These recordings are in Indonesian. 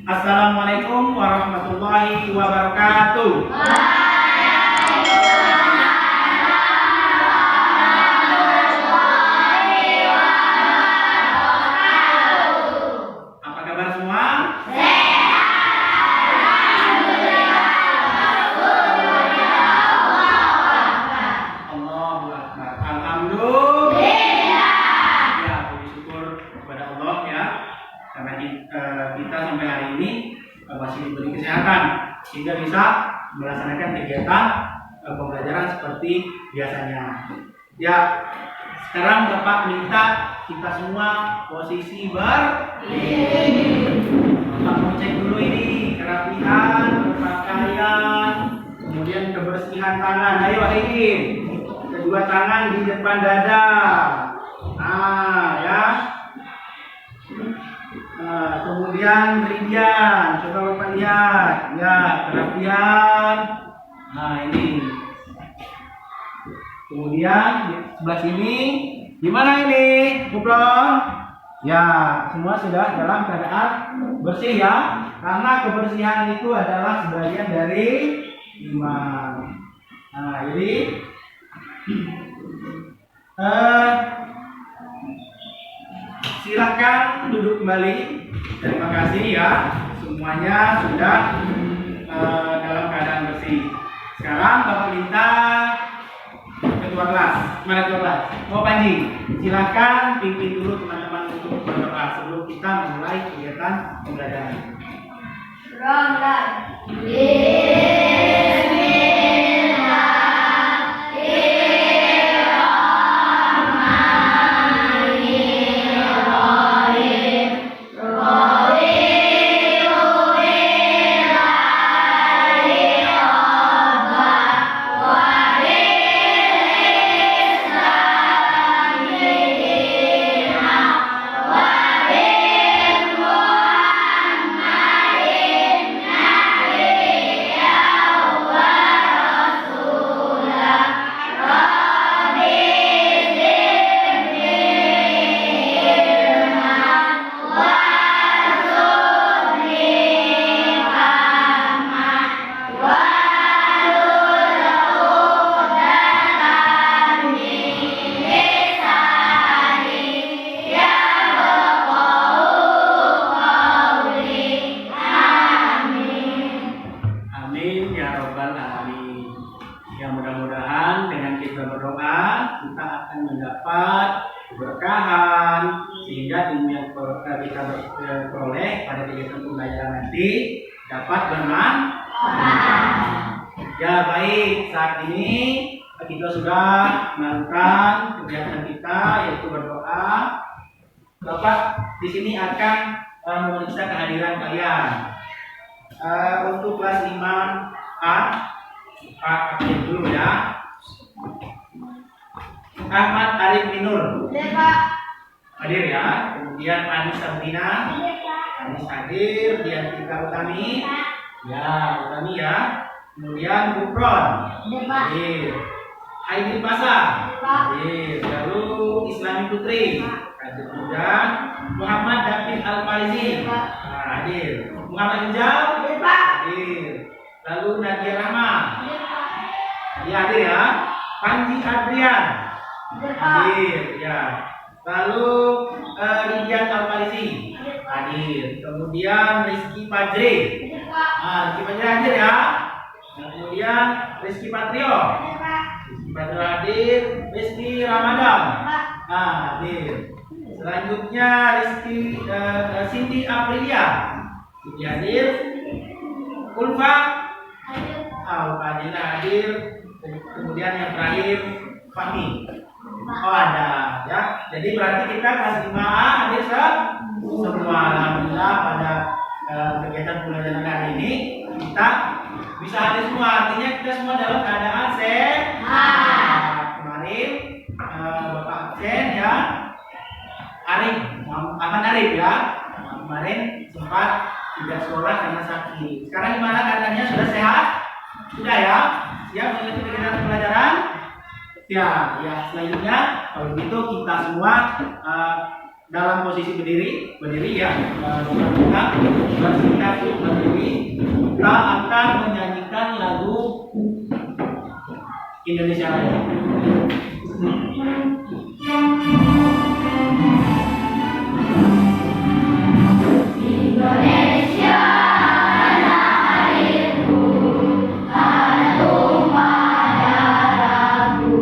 Assalamualaikum warahmatullahi wabarakatuh. Apa kabar semua? Allahu Akbar. Alhamdulillah. Ya, puji syukur kepada Allah ya, karena kita sampai hari ini masih diberi kesehatan sehingga bisa melaksanakan kegiatan pembelajaran seperti biasanya. Ya, sekarang Bapak minta kita semua posisi berdiri. Bapak mau cek dulu ini kerapihan berpakaian, kemudian kebersihan tangan. Ayo Aidin, kedua tangan di depan dada. Ya. Kemudian Ridian, coba Bapak lihat. Ya, kerapihan. Ini. Kemudian di sebelah sini, gimana ini? Kuplon? Ya, semua sudah dalam keadaan bersih ya. Karena kebersihan itu adalah sebagian dari iman. Jadi silakan duduk kembali. Terima kasih ya, semuanya sudah dalam keadaan bersih. Sekarang Bapak minta ketua kelas. Mana ketua kelas? Mau Panji, silakan pimpin dulu teman-teman untuk berdoa sebelum kita memulai kegiatan pembelajaran. Berangkat. Keberkahan sehingga ilmu yang kita peroleh pada kegiatan pembelajaran nanti dapat bermanfaat. Ya baik, saat ini kita sudah melakukan kegiatan kita yaitu berdoa. Bapak di sini akan memeriksa kehadiran kalian. Untuk kelas 5A, Pak absen dulu ya. Ahmad Arif Minur hadir ya. Kemudian Anis Sabrina hadir. Diantika Utami Utami ya. Kemudian Gufron hadir. Aidil Pasar hadir. Lalu Islami Putri hadir juga. Muhammad David Al-Farizi hadir. Muhammad Ijal hadir. Lalu Nadia Rahma hadir ya. Panji Adrian hadir ya. Lalu Ridian Al-Farisi hadir. Kemudian Rizky Fajri Rizky Fajri hadir ya. Kemudian Rizky Patrio hadir. Rizky Ramadan hadir. Selanjutnya Rizky Cindy Aprilia hadir. Ulfa hadir. Kemudian yang terakhir Fahmi ada ya. Jadi berarti kita kelas 5A hadir semua. Alhamdulillah pada kegiatan pembelajaran hari ini kita bisa hadir semua. Artinya kita semua dalam keadaan sehat. Kemarin Bapak absen ya, Ahmad Arif ya. Kemarin sempat tidak sekolah karena sakit. Sekarang gimana keadaannya? Sudah sehat? Sudah ya? Siap mengikuti kegiatan pembelajaran? Ya, selanjutnya kalau begitu kita semua dalam posisi berdiri ya, kita bersikap berdiri. Kita akan menyanyikan lagu Indonesia Raya. Indonesia tanah airku, tanah tumpah darahku.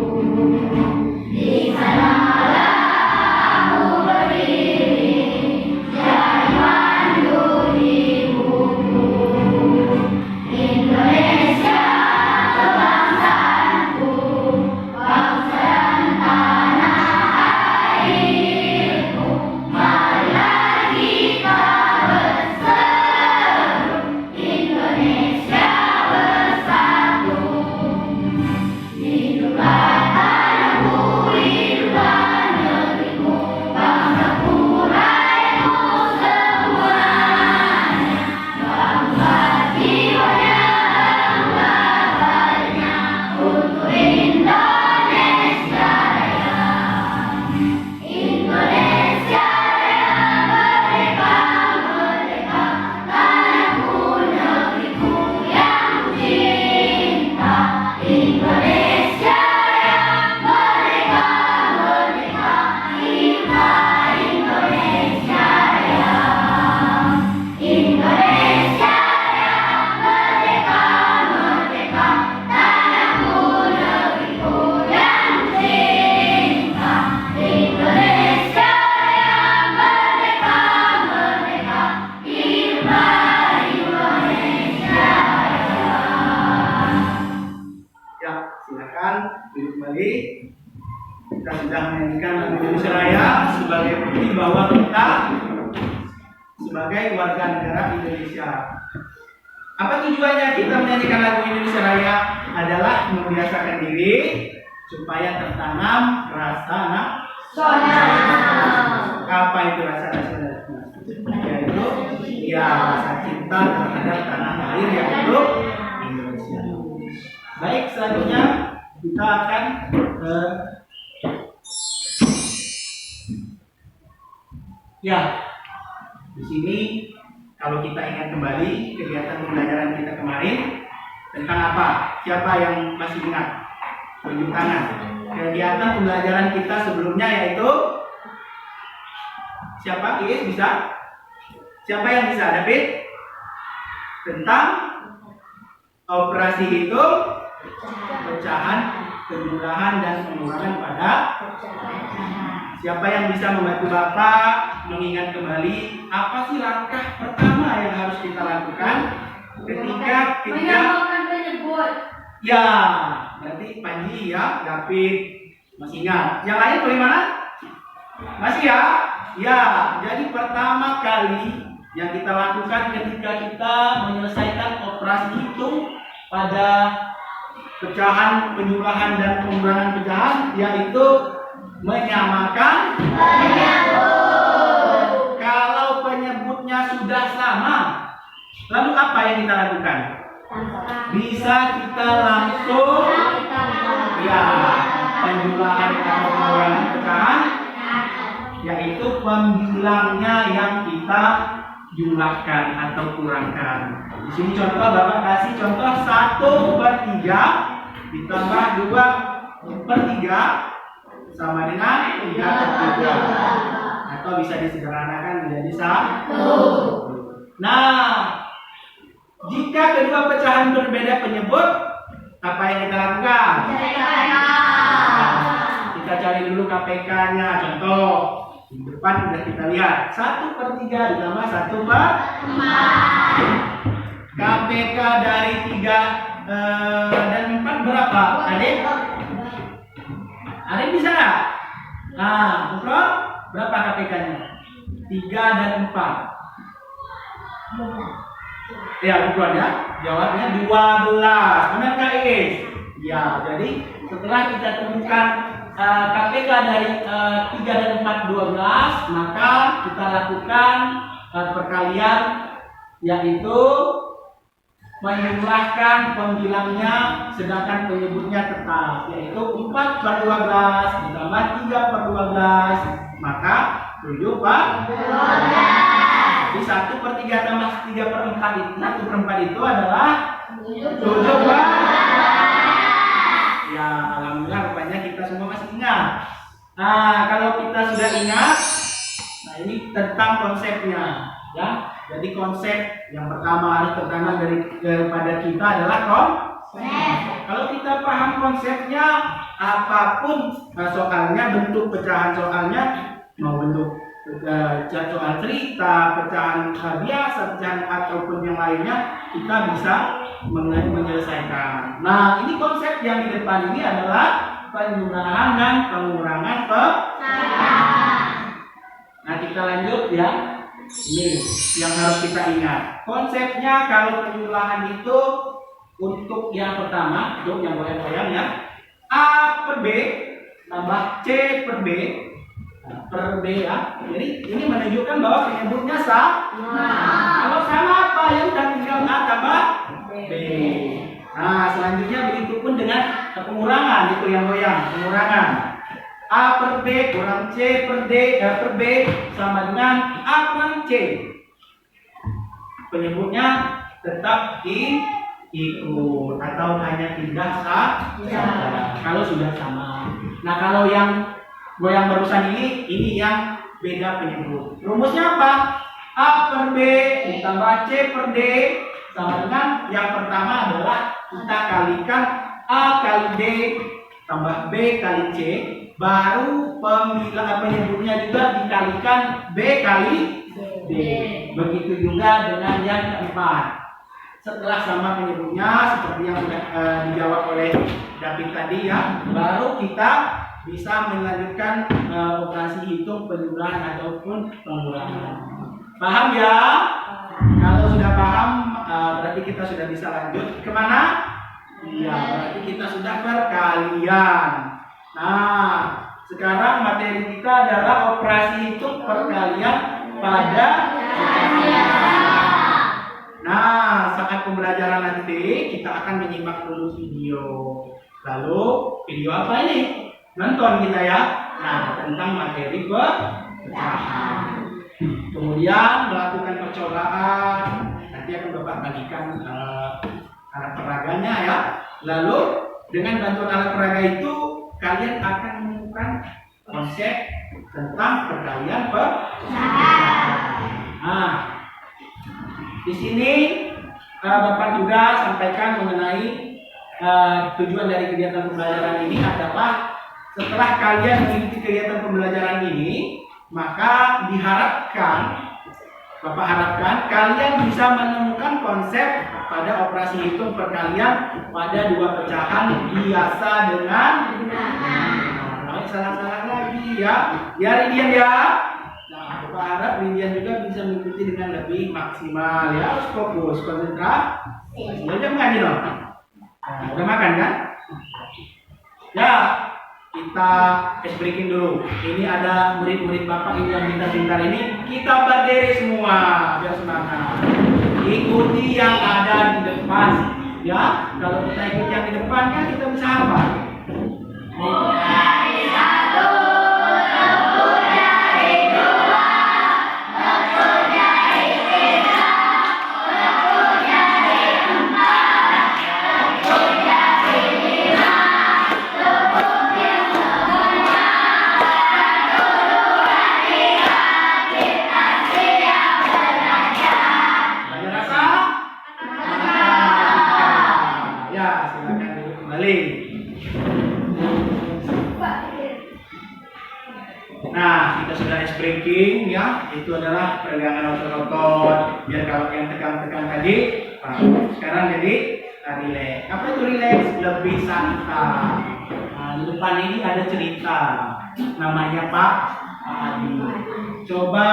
Di sanalah aku berdiri, jadi pandu ibuku. Indonesia kebangsaanku, bangsa dan tanah airku. Marilah kita berseru, Indonesia bersatu. Hiduplah tanahku, hiduplah negeriku, bangsaku, rakyatku semuanya. Bangsa jiwanya, bangsa untuk Indonesia Raya. Indonesia Raya, merdeka, merdeka, tanahku, negeriku yang kucinta. Indonesia Raya, merdeka, merdeka, hiduplah Indonesia Raya. Indonesia Raya, merdeka, merdeka, tanahku, negeriku yang kucinta. Indonesia Raya, merdeka, merdeka, hiduplah Indonesia Raya. Ya, silakan duduk kembali. Kita sudah menyanyikan lagu Indonesia Raya sebagai bukti bahwa kita sebagai warga negara Indonesia. Apa tujuannya kita menyanyikan lagu Indonesia Raya? Adalah membiasakan diri supaya tertanam rasa Nasional. apa itu rasa nasionalisme? Yaitu ya rasa cinta terhadap tanah air yaitu Indonesia. Baik, selanjutnya kita akan ya di sini kalau kita ingat kembali kegiatan pembelajaran kita kemarin tentang apa? Siapa yang masih ingat? Tunjuk tangan. Kegiatan pembelajaran kita sebelumnya yaitu siapa? Iis bisa? Siapa yang bisa? David? Tentang operasi hitung, pecahan, penjumlahan dan pengurangan pada. Siapa yang bisa membantu Bapak mengingat kembali apa sih langkah pertama yang harus kita lakukan ketika kita Menyamakan penyebut. ya, berarti Panji ya, David masih ingat. Yang lain bagaimana? Masih ya? Ya, jadi pertama kali yang kita lakukan ketika kita menyelesaikan operasi hitung pada pecahan, penjumlahan dan pengurangan pecahan yaitu menyamakan penyebut. Kalau penyebutnya sudah sama, lalu apa yang kita lakukan? Bisa kita langsung ya penjumlahan atau pengurangan pecahan yaitu pembilangnya yang kita jumlahkan atau kurangkan. Di sini contoh Bapak kasih contoh 1/3 ditambah 2/3 sama dengan 3/3 atau bisa disederhanakan menjadi 1. Nah, jika kedua pecahan berbeda penyebut, apa yang kita lakukan? Kita cari dulu KPK-nya. Contoh di depan sudah kita lihat 1/3 ditambah 1/4. KPK dari 3 dan 4 berapa? Adik? Adik bisa nggak? Nah, Bukron, berapa KPK-nya? 3 dan 4. Ya, Bukron ya. Jawabnya 12. Benarkah Iis? Ya, jadi setelah kita temukan KPK dari 3 dan 4 12, maka kita lakukan perkalian yaitu menjumlahkan pembilangnya sedangkan penyebutnya tetap yaitu 4/12 ditambah 3/12 maka 7 Pak. Jadi 1/3 tambah 3/4 itu 1/4 itu adalah 7 Pak. Ya, alhamdulillah rupanya kita semua masih ingat. Nah, kalau kita sudah ingat, nah ini tentang konsepnya, ya. Jadi konsep yang pertama harus tertanam daripada kita adalah konsep. Kalau kita paham konsepnya, apapun soalnya, bentuk pecahan soalnya, mau bentuk soal cerita, pecahan biasa, pecahan ataupun yang lainnya, kita bisa menyelesaikan. Nah, ini konsep yang di depan ini adalah penjumlahan dan pengurangan pecahan. Nah, kita lanjut ya. Ini yang harus kita ingat. Konsepnya kalau penjumlahan itu untuk yang pertama, untuk yang goyang-goyang ya. A per B tambah C per B per B ya. Jadi ini menunjukkan bahwa penyebutnya sama. Kalau sama apa ya udah tinggal A tambah B. Nah, selanjutnya begitu pun dengan pengurangan, itu yang goyang, pengurangan. A per B kurang C per D per B sama dengan A kurang C. Penyebutnya tetap ikut atau hanya tidak sama. Kalau sudah sama. Nah, kalau yang goyang barusan ini yang beda penyebut. Rumusnya apa? A per B ditambah C per D sama dengan yang pertama adalah kita kalikan A kali D tambah B kali C, baru penyebutnya juga dikalikan B kali D. Begitu juga dengan yang keempat. Setelah sama penyebutnya seperti yang sudah dijawab oleh David tadi ya, baru kita bisa melanjutkan operasi hitung penjumlahan ataupun pengurangan. Paham ya? Kalau sudah paham, berarti kita sudah bisa lanjut kemana? Iya, berarti kita sudah perkalian. Nah, sekarang materi kita adalah operasi hitung perkalian pada Nah, saat pembelajaran nanti kita akan menyimak dulu video. Lalu video apa ini? Nonton kita ya. Nah, tentang materi pecahan. Kemudian melakukan percobaan. Nanti akan Bapak bagikan alat peraganya ya. Lalu dengan bantuan alat peraga itu kalian akan menemukan konsep tentang perkalian pecahan. Nah, di sini Bapak juga sampaikan mengenai tujuan dari kegiatan pembelajaran ini adalah setelah kalian mengikuti kegiatan pembelajaran ini, maka Bapak harapkan kalian bisa menemukan konsep pada operasi hitung perkalian pada dua pecahan biasa dengan salah-salah lagi ya. Ya Ridian ya. Nah, Bapak harap Ridian juga bisa mengikuti dengan lebih maksimal ya. Harus fokus, konsentrasi. Jangan mengaji dong. Nah, udah makan kan? Ya, kita breaking dulu. Ini ada murid-murid Bapak ini yang pintar-pintar ini. Kita berdiri semua biar semangat. Ikuti yang ada di depan. Ya, kalau kita ikut yang di depan kan kita bisa apa? Nah, kita sudah ice breaking ya, itu adalah peregangan otot-otot biar kalau yang tekan-tekan tadi sekarang jadi relax. Apa itu relax? Lebih santai. Nah, di depan ini ada cerita namanya Pak Adi. Coba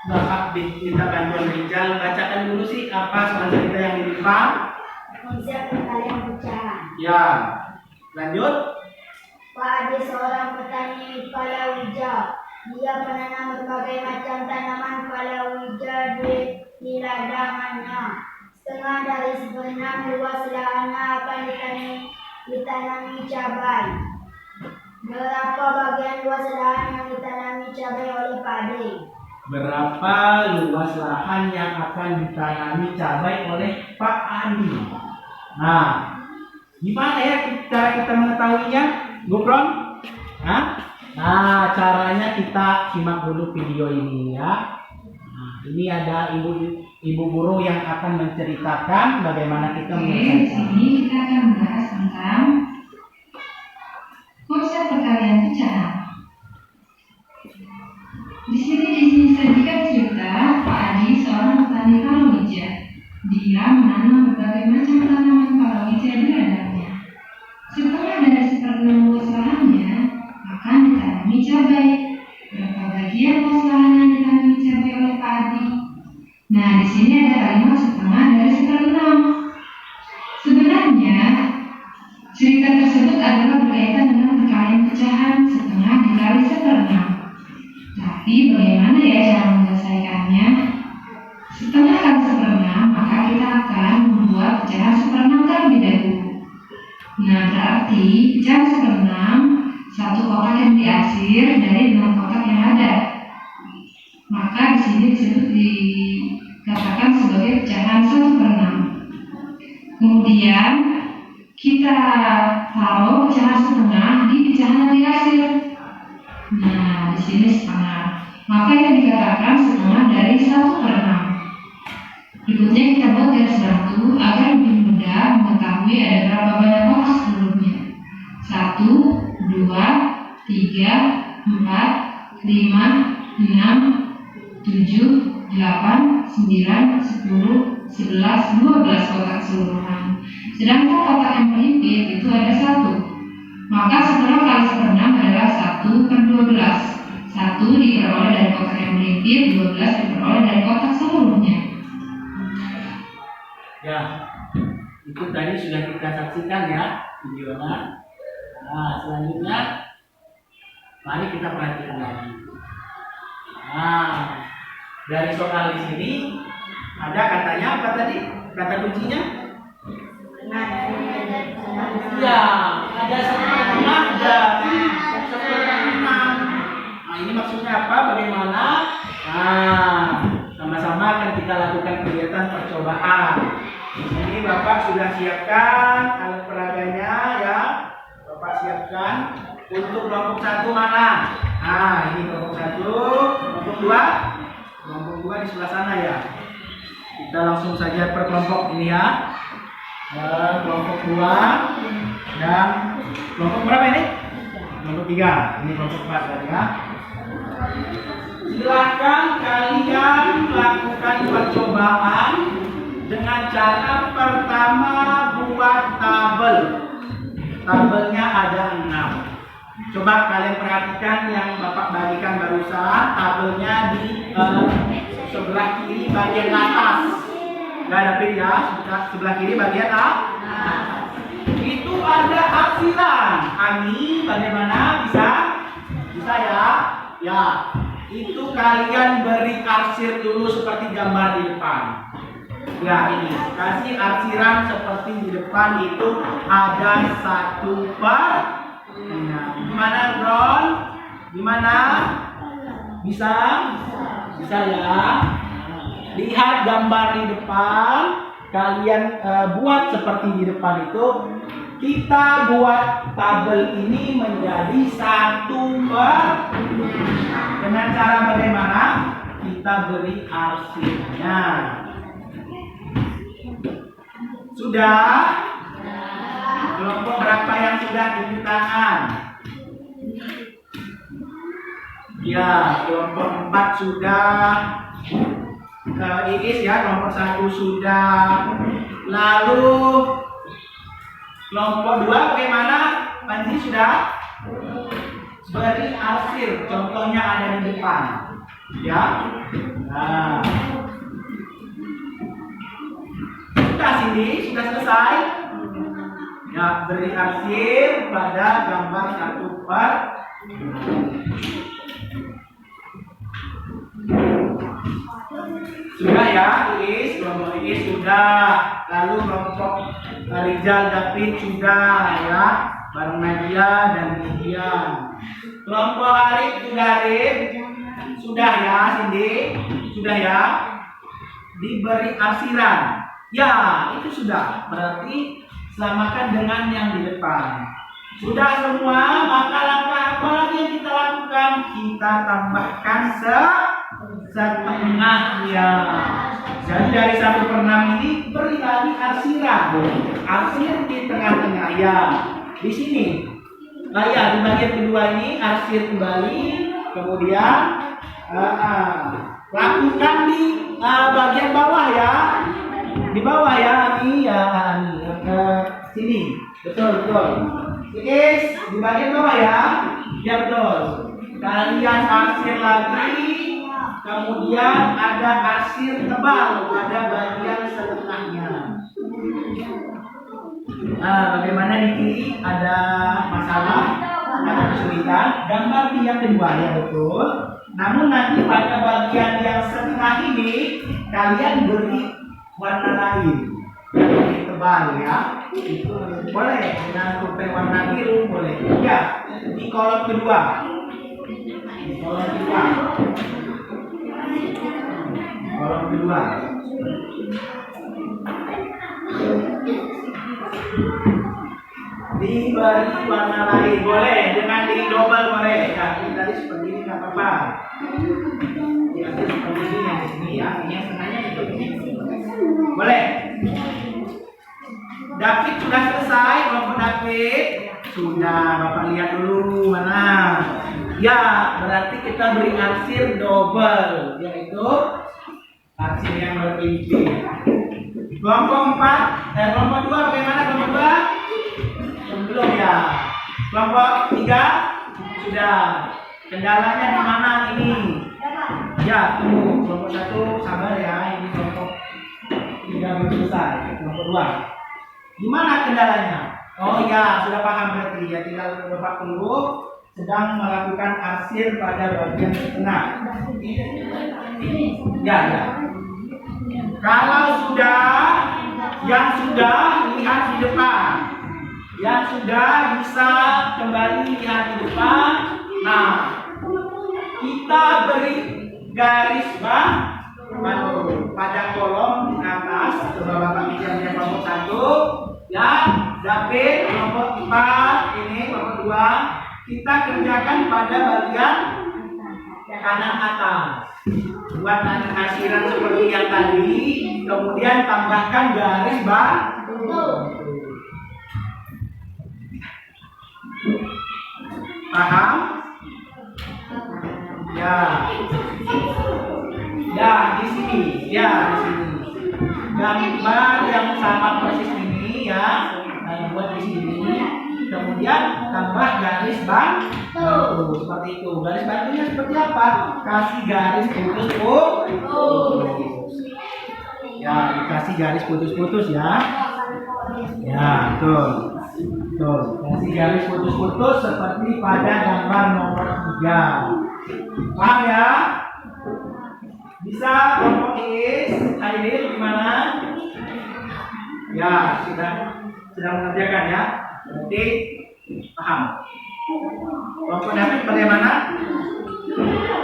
Bapak minta bantuan Rijal bacakan dulu sih apa soal cerita yang di depan. Konsep perkalian pecahan. Ya, lanjut. Pak Ade seorang petani palawija. Dia menanam berbagai macam tanaman palawija di ladangannya. Setengah dari sebenarnya luas lahannya akan ditanami cabai. Berapa bagian luas lahan yang ditanami cabai oleh Pak Ade? Berapa luas lahan yang akan ditanami cabai oleh Pak Adi? Nah, gimana ya cara kita mengetahuinya, Gufron? Nah, caranya kita simak dulu video ini ya. Nah, ini ada ibu guru yang akan menceritakan bagaimana kita Oke, di menyelesaikan. sini kita akan membahas tentang konsep perkalian pecahan. Di sini disajikan cerita Pak Adi, seorang petani palawija. Dia menanam berbagai macam tanaman palawija di ladangnya. Setengah dari 1/6 luas lahannya akan ditanami cabai. Berapa bagian luas lahan yang ditanami cabai oleh Pak Adi? Nah, di sini ada kalimat setengah dari 1/6. Sebenarnya cerita tersebut adalah berkaitan dengan perkalian pecahan setengah dikali 1/6. Tapi bagaimana ya cara menyelesaikannya? Setengah kali 1/6, maka kita akan membuat pecahan 1/6 terlebih dahulu. Nah, berarti pecahan 1/6 satu kotak yang diarsir dari 6 kotak yang ada. Maka di sini dikatakan sebagai pecahan 1/6. Kemudian kita taruh pecahan setengah di pecahan yang diarsir. Nah, di sini setengah. Maka yang dikatakan setengah dari 1/6. Berikutnya kita buat garis bantu agar lebih mudah mengetahui ada berapa banyak kotak seluruhnya. 1, 2, 3, 4, 5, 6, 7, 8, 9, 10, 11, 12 kotak keseluruhan. Sedangkan kotak yang melimpit itu ada 1. Maka setengah kali 1/6 adalah 1/12. 1 diperoleh dari kotak yang melimpit, 12 diperoleh dari kotak seluruhnya. Ya, itu tadi sudah kita saksikan ya videonya. Nah, selanjutnya mari kita perhatikan lagi. Nah, dari soal di sini ada katanya apa tadi? Kata kuncinya? Ya, ada 1/6 dari 1/6. Nah, ini maksudnya apa? Bagaimana? Nah, sama-sama akan kita lakukan kegiatan percobaan. Ini Bapak sudah siapkan alat peraganya ya. Bapak siapkan untuk kelompok 1 mana? Nah, ini kelompok 1, kelompok 2. Kelompok 2 di sebelah sana ya. Kita langsung saja per kelompok ini ya. Kelompok 2 dan kelompok berapa ini? Kelompok 3. Ini kelompok 4 tadi ya. Silakan kalian lakukan percobaan dengan cara pertama buat tabel. Tabelnya ada 6. Coba kalian perhatikan yang Bapak bagikan barusan. Tabelnya di sebelah kiri bagian atas. Nggak ada pilih ya. Sebelah kiri bagian atas. Itu ada arsiran. Ani bagaimana? Bisa? Bisa ya? Ya. Itu kalian beri arsir dulu seperti gambar di depan. Ya, ini kasih arsiran seperti di depan itu ada 1/6. Gimana, Bron? Gimana? Bisa? Bisa ya? Lihat gambar di depan. Kalian buat seperti di depan itu. Kita buat tabel ini menjadi 1/6. Dengan cara bagaimana? Kita beri arsirnya. Sudah? Kelompok berapa yang sudah tunjuk tangan? Ya, kelompok 4 sudah. Iis ya, kelompok 1 sudah. Lalu kelompok 2 bagaimana? Panji sudah? Beri arsir, contohnya ada di depan. Ya. Nah. Sudah sini, sudah selesai. Ya, beri arsir pada gambar 1/6. Sudah ya, Iis, kelompok Iis sudah. Lalu kelompok Rizal David sudah ya. bareng Nadia dan Lidian. Kelompok Arif sudah Arif? Sudah ya Cindy? Sudah ya? Diberi arsiran. Ya, itu sudah. Berarti samakan dengan yang di depan. Sudah semua, maka langkah apa lagi yang kita lakukan? Kita tambahkan setengahnya. Jadi dari 1/6 ini beri lagi arsiran. Arsir di tengah-tengah ya. Di sini. Nah ya, di bagian kedua ini arsir kembali. Kemudian lakukan di bagian bawah ya. Di bawah ya, ini ya, sini. Betul. Is di bagian bawah ya. Ya betul. Kalian arsir lagi. Kemudian ada arsir tebal pada bagian setengahnya. Bagaimana di kiri ada masalah, ada kesulitan. Gambar di yang kedua ya betul. Namun nanti pada bagian yang setengah ini kalian beri warna lain yang lebih tebal ya. Itu boleh dengan pulpen warna biru boleh. Ya di kolom kedua. Kolom kedua. Diberi warna lain boleh, dengan di double boleh. Nah, ini tadi seperti ini nggak apa-apa. Ya, seperti ini yang di sini ya. Ini yang tengahnya seperti ini. Boleh. David sudah selesai, kelompok David. Sudah, Bapak lihat dulu mana. Ya, berarti kita beri arsir double, yaitu arsir yang berpinggir. Kelompok 4, kelompok 2 bagaimana kelompok 2? Belum ya. Kelompok 3 sudah. Kendalanya di mana ini? Ya, tunggu. Kelompok 1 sabar ya. Ini kelompok 3 belum selesai. Kelompok 2. Di mana kendalanya? Oh ya, sudah paham berarti ya. Tinggal Bapak tunggu. Sedang melakukan arsir pada bagian tengah. Ya. Kalau sudah, yang sudah lihat di depan, yang sudah bisa kembali lihat di depan. Nah, kita beri garis pada kolom di atas. Coba Bapak bicara kelompok 1, ya, David kelompok 4, ini kelompok 2. Kita kerjakan pada bagian kanan atas. Buat arsiran seperti yang tadi, kemudian tambahkan garis paham? Ya. Ya, di sini. Ya, di sini. Gambar yang sama persis ini ya. Buat di sini. Kemudian tambah garis seperti itu. Garis bantunya seperti apa? Kasih garis putus-putus. Ya, dikasih garis putus-putus ya. Ya, betul. Kasih garis putus-putus seperti pada gambar nomor 3. Paham ya? Bisa kelompok Is, Hadir gimana? Ya, sudah mengerjakan ya. Berarti paham. Kelompok David bagaimana?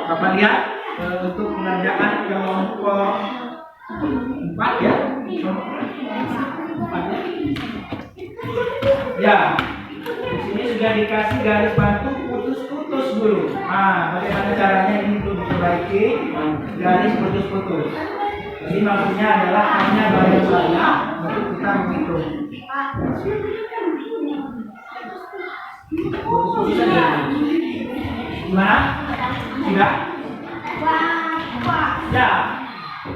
Bapak lihat untuk pengerjaan kelompok 4 ya. 4 ya. Ya. Di sini sudah dikasih garis batu putus-putus dulu. Nah, bagaimana caranya ini untuk diperbaiki? Garis putus-putus. Jadi maksudnya adalah hanya bagian saya untuk kita menghitung. Putus-putus saja. Gimana? Sudah?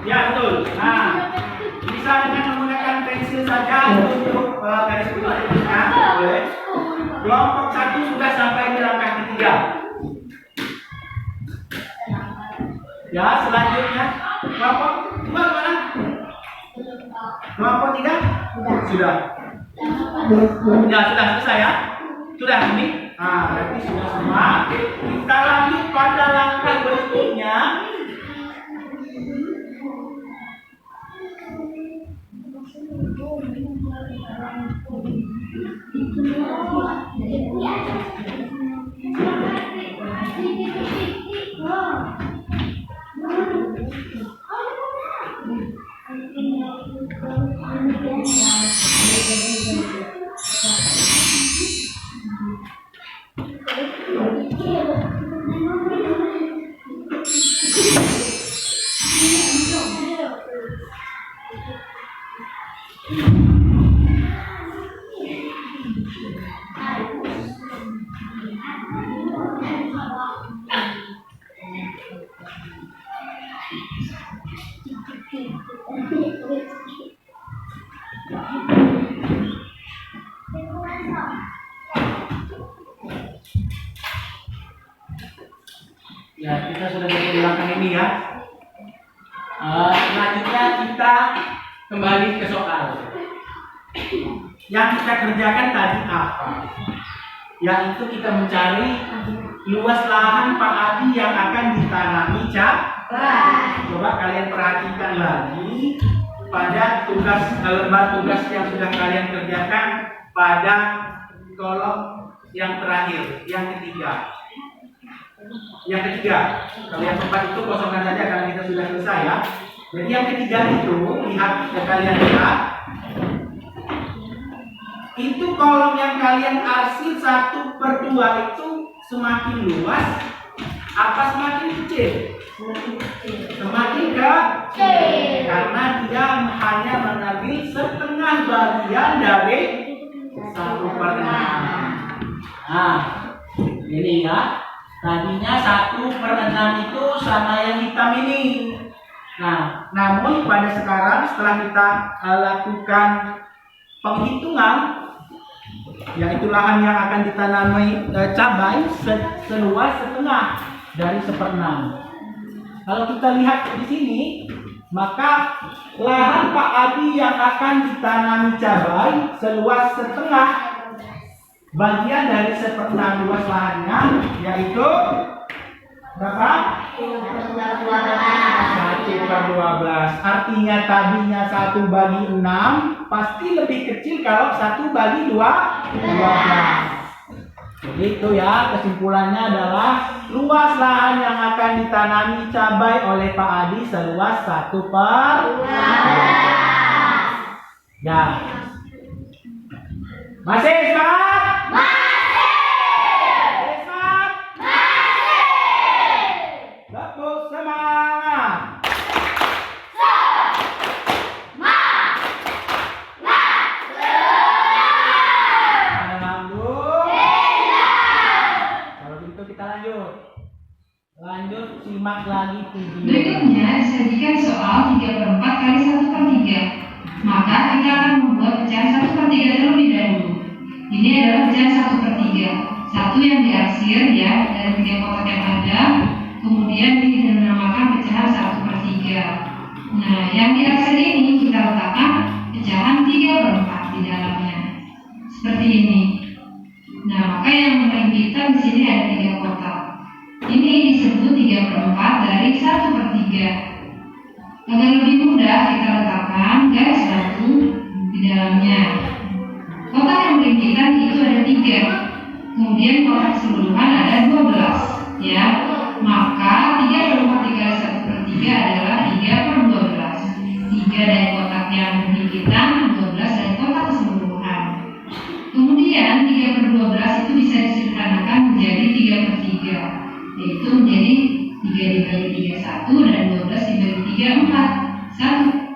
Ya betul. Nah, bisa dengan menggunakan pensil saja untuk garis putus-putusnya, boleh. Kelompok 1 sudah sampai di langkah ketiga. Ya, selanjutnya kelompok 2 mana? Kelompok 3? Sudah. Ya, sudah selesai ya. Sudah ini. Nah, berarti sudah semua. Kita lanjut pada langkah berikutnya. Ya, kita sudah mengulangan ini ya. Selanjutnya kita kembali ke soal. Yang kita kerjakan tadi apa? Yaitu kita mencari luas lahan Pak Adi yang akan ditanami cabai. Coba kalian perhatikan lagi pada lembar tugas yang sudah kalian kerjakan pada kolom yang terakhir, yang ketiga. Kalian tempat itu kosongkan saja karena kita sudah selesai ya. Jadi yang ketiga itu kalian lihat itu kolom yang kalian arsip 1/2 itu semakin luas apa semakin kecil? Semakin kecil karena dia hanya mengambil setengah bagian dari 1/6. Nah, ini ya. Tadinya 1/6 itu sama yang hitam ini. Nah, namun pada sekarang setelah kita lakukan penghitungan, yaitu lahan yang akan ditanami cabai seluas setengah dari 1/6. Kalau kita lihat di sini, maka lahan Pak Adi yang akan ditanami cabai seluas setengah bagian dari 1/6 luas lahannya, yaitu berapa? 1/12. Artinya tadinya 1/6 pasti lebih kecil kalau 1/12. Jadi itu ya, kesimpulannya adalah luas lahan yang akan ditanami cabai oleh Pak Adi seluas 1/12. Ya. Masih semangat? Tepuk semangat. Kalau begitu kita lanjut simak lagi video. Berikutnya disajikan soal 3/4 kali 1/3. Maka kita akan membuat pecahan 1/3 terlebih dahulu. Ini adalah pecahan 1/3. Satu yang diarsir ya dari 3 kotak yang ada. Kemudian dinamakan pecahan 1/3. Nah, yang diarsir ini kita letakkan pecahan 3/4 di dalamnya. Seperti ini. Nah, maka yang menarik kita di sini ada 3 kotak. Ini disebut 3/4 dari 1/3. Agar lebih mudah kita letakkan garis batu di dalamnya. Kotak yang berimpitan itu ada 3. Kemudian kotak keseluruhan ada 12 ya. Maka 3/4 dikali 1/3 adalah 3/12. 3 dari kotak yang berimpitan, 12 dari kotak keseluruhan. Kemudian 3/12 itu bisa disederhanakan menjadi 3/3, yaitu menjadi 3 dibagi 3 1 dan 12 dibagi 3 4 1.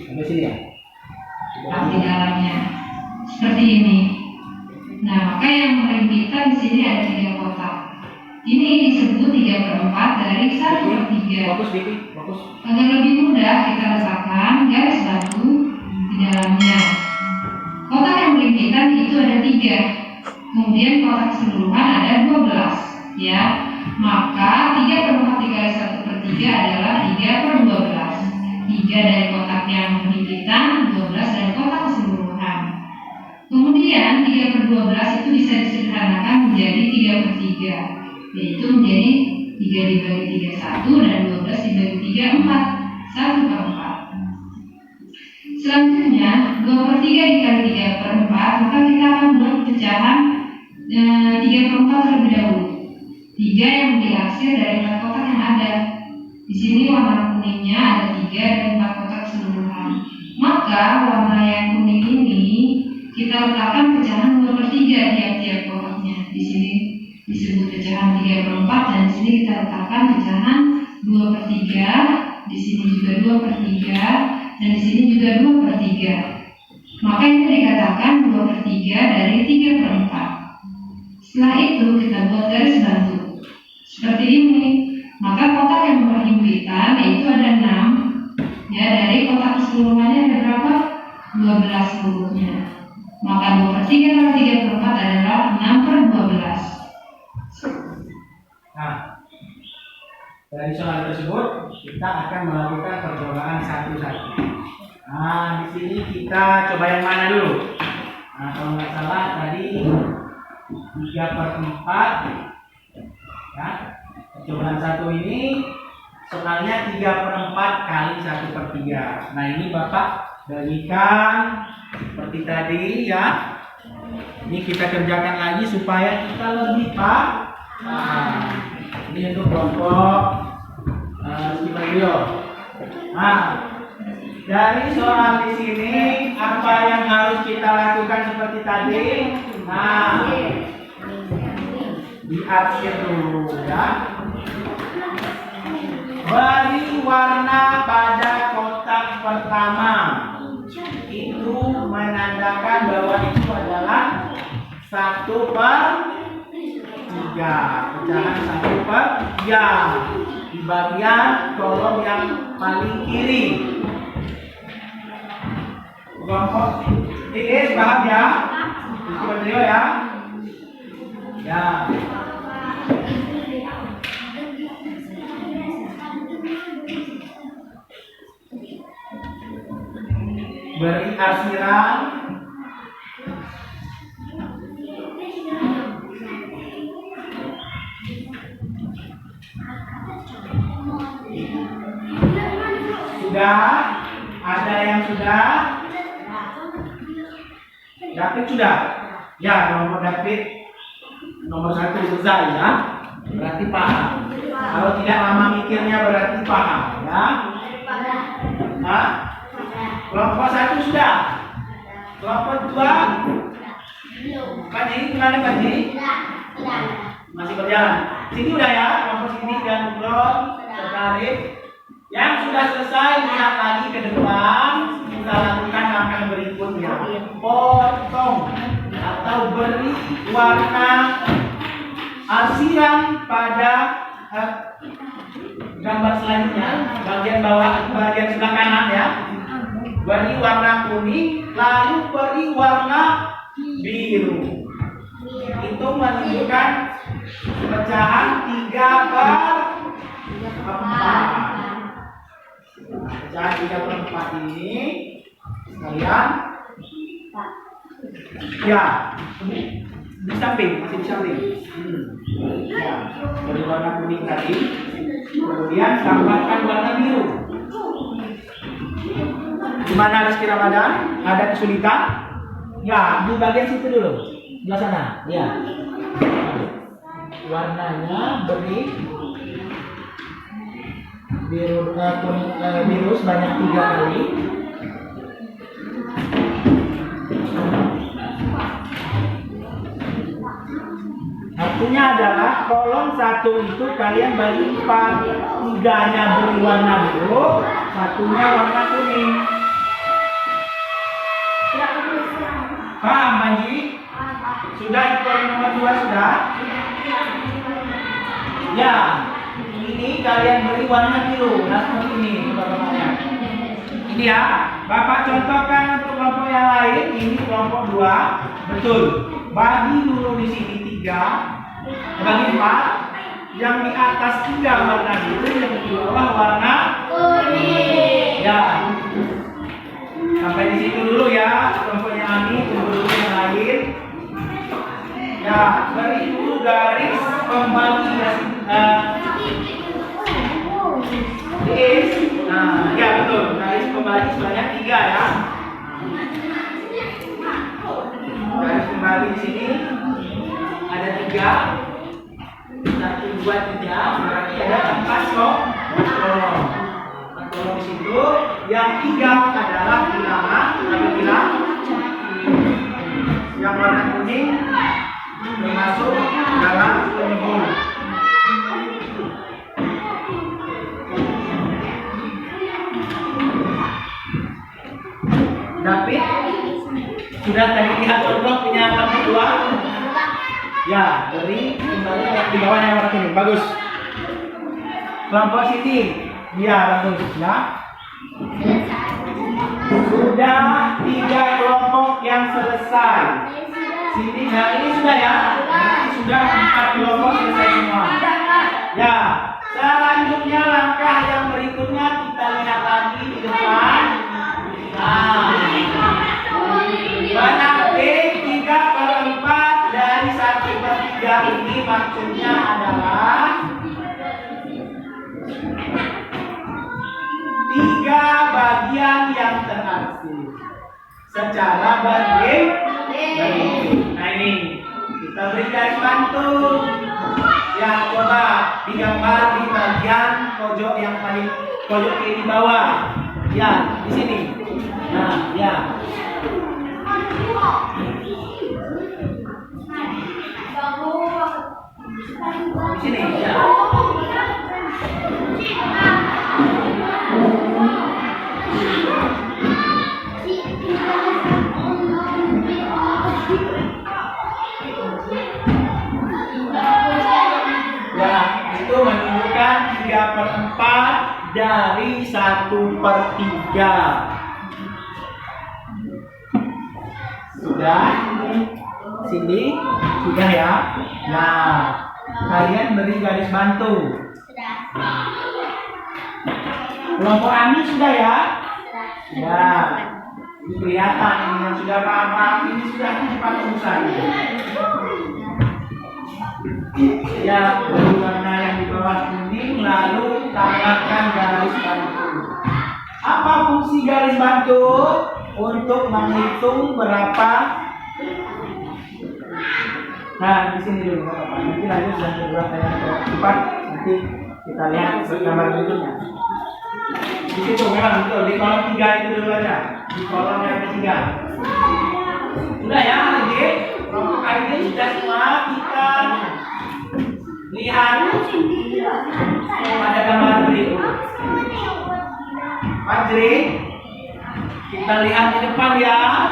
Sampai sini ya. Di dalamnya seperti ini. Nah, maka yang merimpitan di sini ada 3 kotak. Ini disebut 3/4 dari 1/3. Fokus dikit, fokus. Agar lebih mudah kita letakkan garis batu di dalamnya. Kotak yang berimpitan itu ada 3. Kemudian kotak keseluruhan ada 12 ya. Maka 3/4 dikali 1/3 adalah 3/12. 3 dari kotak yang berimpitan, 12 dari kotak keseluruhan. Kemudian 3/12 itu bisa disederhanakan menjadi 3/3, yaitu menjadi 3 dibagi 3 1 dan 12 dibagi 3 4 1/4. Selanjutnya 2/3 dikali 3/4, maka kita akan buat pecahan 3/4 terlebih dahulu. 3 yang diarsir dari 4 kotak yang ada. Di sini warna kuningnya ada 3 dan 4 kotak keseluruhan. Maka warna yang kuning ini kita letakkan pecahan 2/3 tiap-tiap kotaknya. Di sini disebut pecahan 3/4 dan di sini kita letakkan pecahan 2/3. Di sini juga 2/3 dan di sini juga 2/3. Maka ini dikatakan 2/3 dari 3/4. Setelah itu kita buat garis bantu seperti ini. Maka kotak yang berhimpitan yaitu ada 6 ya dari kotak keseluruhan keseluruhannya ada berapa? 12 hurufnya. Maka 2/3 kali 3/4 adalah 6/12. Nah, dari soal tersebut kita akan melakukan percobaan satu-satu. Nah, di sini kita coba yang mana dulu? Nah, kalau nggak salah tadi 3/4. Ya, percobaan satu ini soalnya 3/4 kali 1/3. Nah, ini Bapak bagikan seperti tadi ya. Ini kita kerjakan lagi supaya kita lebih paham. Nah, ini untuk kelompok Simalio. Nah, dari soal di sini apa yang harus kita lakukan seperti tadi? Nah, diarsir dulu ya. Beri warna pada kotak pertama. Itu menandakan bahwa itu adalah 1/3. Pecahan 1/3 di bagian kolom yang paling kiri. Kelompok ini paham ya? Coba beliau ya. Ya. Beri arsiran sudah, ada yang sudah? David sudah? Ya, kelompok David nomor 1 selesai ya. Berarti paham. Kalau tidak lama mikirnya berarti paham ya. Hah? Kelompok 1 sudah? Kelompok 2? Kaji, gimana Kaji? Masih berjalan. Sini udah ya, kelompok sini dan belum tertarik. Yang sudah selesai lihat lagi ke depan. Kita lakukan langkah berikutnya. Potong atau beri warna arsiran pada gambar selanjutnya. Bagian bawah, bagian sebelah kanan ya. Beri warna kuning, lalu beri warna biru. Itu menunjukkan pecahan 3/4. Pecahan 3/4 ini sekalian ya di samping, masih di samping. Ya, beri warna kuning tadi, kemudian tambahkan warna biru. Gimana Rizky Ramadan? Ada kesulitan? Ya, di bagian situ dulu. Sebelah sana. Ya. Warnanya beri biru, kuning, biru sebanyak 3 kali. Artinya adalah kolom 1 itu kalian bagi 4. 3-nya beri warna biru, 1-nya warna kuning. Paham Panji? Sudah di kolom nomor 2 sudah? Ya, ini kalian beri warna biru. Nah seperti ini kelompoknya. Ini ya, Bapak contohkan untuk kelompok yang lain. Ini kelompok 2. Betul. Bagi dulu di sini 3, bagi 4. Yang di atas 3 warna biru, yang di bawah warna kuning. Ya. Sampai di situ dulu ya, kelompoknya Ami, tunggu dulu yang lain. Ya, beri dulu garis pembagi nah, ya betul, garis pembagi sebanyak 3 ya. Garis pembagi di sini ada 3, 1, 2, 3, berarti ada 4 kolom. Kolom di situ, yang 3 adalah bilangan, bilang yang warna kuning termasuk dalam penyebut. David sudah tadi lihat contoh punya kelompok 2. Ya, beri kembali yang di bawahnya yang warna kuning. Bagus. Kelompok sini. Iya, bagus. Ya. Sudah 3 kelompok yang selesai. Sini, nah ini sudah ya. Berarti sudah 4 kelompok selesai semua. Ya, selanjutnya langkah yang berikutnya kita lihat lagi di depan. Nah, berarti 3/4 dari 1/3 ini maksudnya adalah 3 bagian yang terarsir secara berbeda. Nah ini kita beri garis bantu. Ya, coba digambar di bagian pojok yang paling pojok kiri bawah. Ya, di sini. Nah, ya. Di sini, ya. Ya, itu menunjukkan 3/4 dari 1/3. Sudah? Sini? Sudah ya? Nah, kalian beri garis bantu. Kelompok Ani sudah ya? Ya. Ini kelihatan ini yang sudah paham ini sudah cepat selesai. Ya, beri warna yang di bawah kuning lalu tambahkan garis bantu. Apa fungsi garis bantu? Untuk menghitung berapa. Nah, di sini dulu Bapak. Nanti lanjut yang kedua saya cepat nanti kita lihat gambar berikutnya. Di situ memang betul di kolom 3 itu dulu aja. Di kolom yang ketiga. Sudah ya, adik? Kelompok ini sudah semua kita lihat pada gambar berikut. Fajri, kita lihat di depan ya.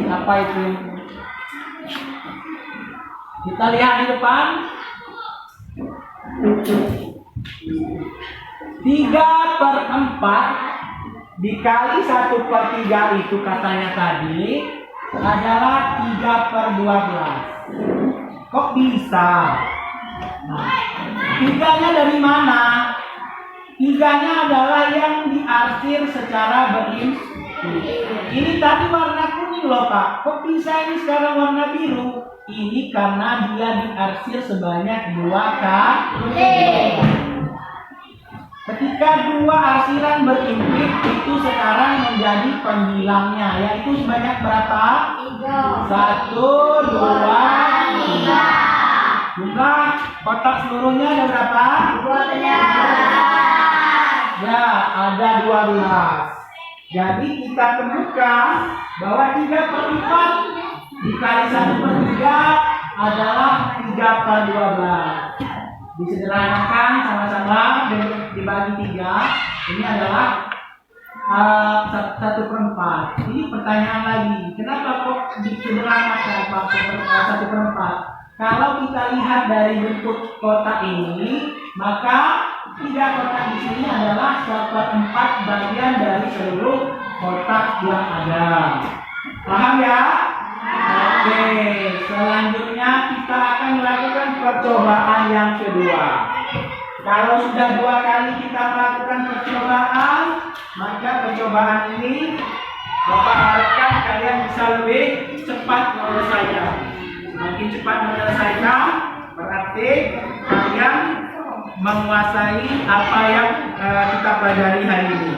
Apa itu? Kita lihat di depan. 3/4 dikali 1/3 itu katanya tadi adalah 3/12. Kok bisa? Nah, 3-nya dari mana? 3-nya adalah yang diarsir secara berinspirasi. Ini tadi warna kuning loh Pak. Kok bisa ini sekarang warna biru? Ini karena dia diarsir sebanyak 2 kali. Ketika 2 arsiran berimpit itu sekarang menjadi pembilangnya, yaitu sebanyak berapa? 1, 2, 3. Jumlah kotak seluruhnya ada berapa? 12. Ya, ada 12. Jadi kita temukan bahwa 3/4 dikali 1/3 adalah 3/12. Disederhanakan sama-sama dibagi 3. Ini adalah 1/4. Ini pertanyaan lagi, kenapa kok disederhanakan Pak 1/4? Kalau kita lihat dari bentuk kotak ini, maka 3 kotak di sini adalah 1/4 bagian dari seluruh kotak yang ada. Paham ya? Oke, selanjutnya kita akan melakukan percobaan yang kedua. Kalau sudah 2 kali kita melakukan percobaan, maka percobaan ini Bapak harapkan kalian bisa lebih cepat menyelesaikan. Semakin cepat menyelesaikan, berarti kalian menguasai apa yang kita pelajari hari ini.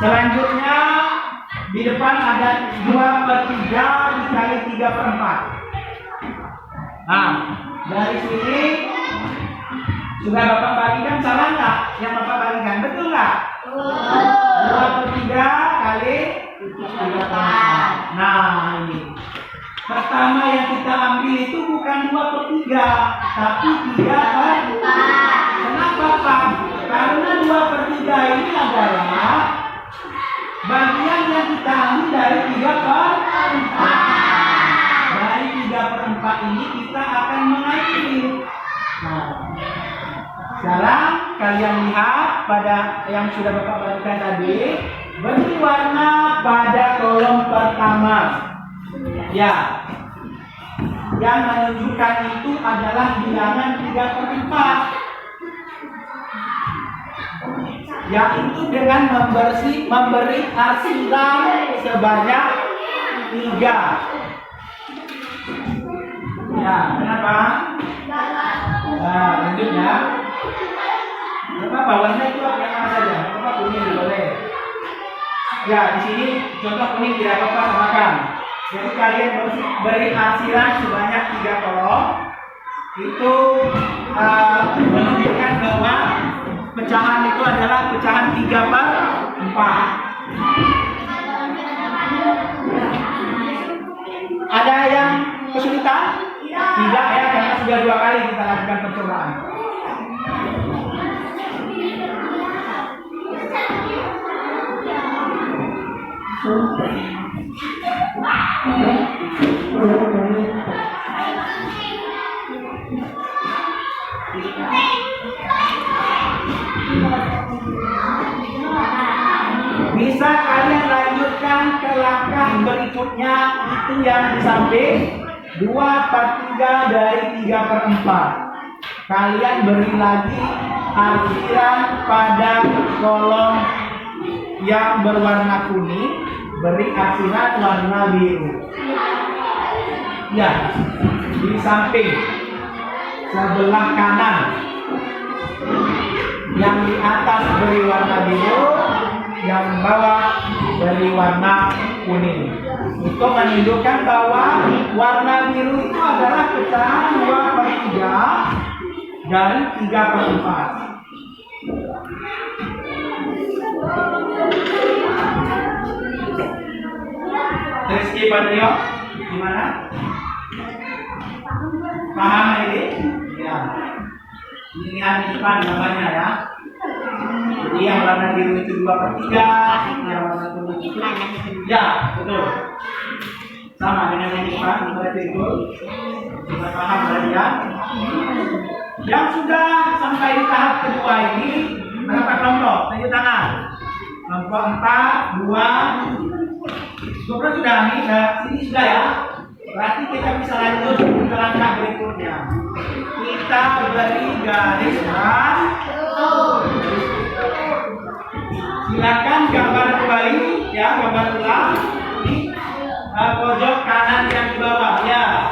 Selanjutnya di depan ada 2/3 dikali 3/4. Nah, dari sini sudah Bapak bagikan, salah nggak? Yang Bapak bagikan betul nggak? 2/3 kali 3/4. Nah ini. Pertama yang kita ambil itu bukan 2/3, tapi 3/4. Kenapa Pak? Karena 2/3 ini adalah bagian yang kita ambil dari 3/4. Dari 3/4 ini kita akan mengambil. Nah, sekarang kalian lihat pada yang sudah Bapak bagikan tadi, beri warna pada kolom pertama. Ya, yang menunjukkan itu adalah bilangan 3/4. Yaitu dengan memberi arsiran sebanyak 3. Ya, kenapa? Nah, lanjut ya. Bapak bawahnya itu yang mana saja? Bapak kuning boleh. Ya, di sini contoh kuning tidak apa-apa samakan. Jadi kalian beri arsiran sebanyak 3 kolom. Itu menunjukkan bahwa pecahan itu adalah pecahan 3/4. Ada yang kesulitan? Tidak ya, karena sudah 2 kali kita lakukan percobaan. Bisa kalian lanjutkan ke langkah berikutnya, itu yang di samping 2/3 dari 3/4. Kalian beri lagi arsiran pada kolom yang berwarna kuning, beri arsiran warna biru. Ya, di samping sebelah kanan. Yang di atas beri warna biru, yang bawah beri warna kuning. Itu menunjukkan bahwa warna biru itu adalah pecahan 2/3 dari 3/4. Rizky Patrio, gimana? Paham ini? Ya. Lihat di depan gambarnya ya. Jadi yang warna biru itu 2/3, yang warna kuning itu ya, betul. Sama dengan yang di depan, berarti itu. Kita paham berarti ya. Yang sudah sampai di tahap kedua ini, berapa kelompok? Tunjuk tangan. Kelompok 4, 2. Sudah nih, sini sudah ya. Berarti kita bisa lanjut ke langkah berikutnya. Kita beri garis bantu. Silakan gambar kembali ya, gambar ulang di pojok kanan yang di bawah ya.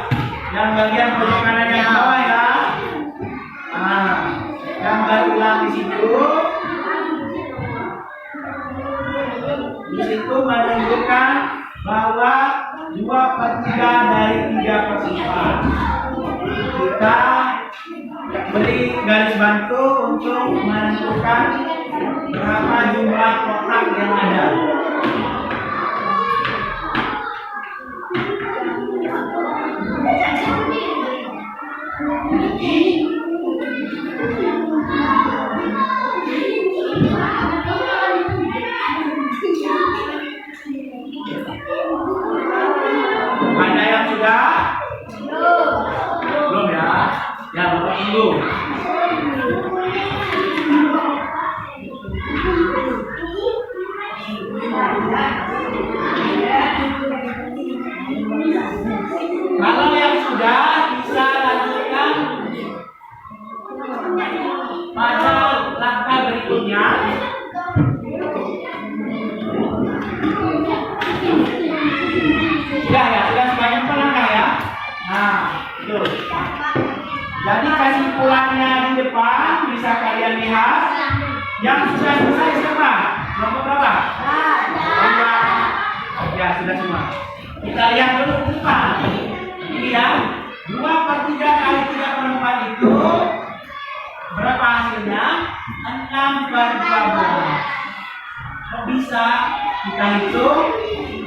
Yang bagian pojok kanan yang di bawah ya. Nah, gambar ulang di situ. Di situ menunjukkan bahwa 2/3 dari 3/4. Kita beri garis bantu untuk menentukan berapa jumlah kotak yang ada. Ada yang sudah? Belum ya? Ya, Bapak tunggu. Kalau yang sudah, bisa lanjutkan pada langkah berikutnya. Sudah sebanyak langkah ya. Nah, itu. Jadi kesimpulannya di depan bisa kalian lihat. Yang sudah selesai siapa? Kelompok berapa? Ya, sudah semua. Kita lihat dulu ke depan. Ini ya, 2/3 kali 3/4 itu berapa hasilnya? 6/12. Kok bisa? Kita hitung.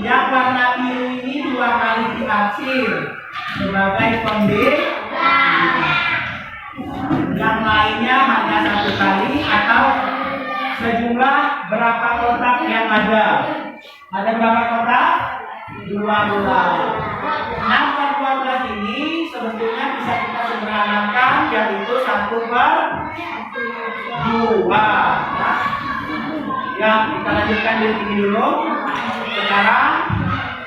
Yang warna biru ini 2 kali diarsir sebagai pembeda. Yang lainnya hanya 1 kali atau sejumlah berapa kotak yang ada? Ada berapa kotak? 12. Nah, 12 ini sebetulnya bisa kita sederhanakan yaitu 1/2. Ya, kita lanjutkan dari sini dulu. Sekarang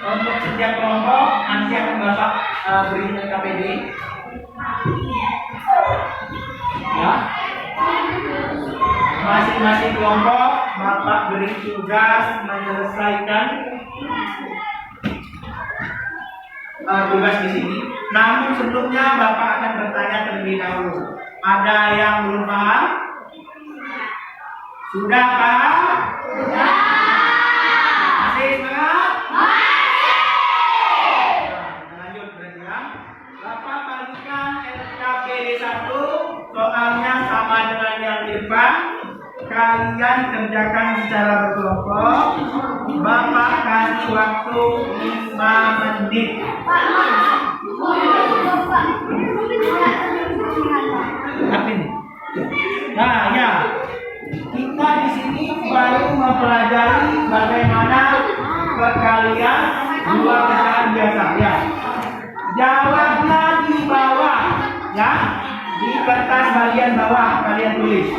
untuk setiap kelompok nanti akan Bapak beri KPD. Ya. Masing-masing kelompok Bapak beri tugas menyelesaikan tugas di sini. Namun sebelumnya Bapak akan bertanya terlebih dahulu. Ada yang belum paham? Sudah paham? Sudah. Masih semangat? Lanjut berarti ya. Bapak bagikan LKPD 1, soalnya sama dengan yang di depan. Kalian kerjakan secara berkelompok. Bapak kasih waktu 5 menit. Apa ini? Nah, ya. Kita di sini baru mempelajari bagaimana perkalian dua pecahan biasa, ya. Jawabnya di bawah, ya. Di kertas bagian bawah kalian tulis.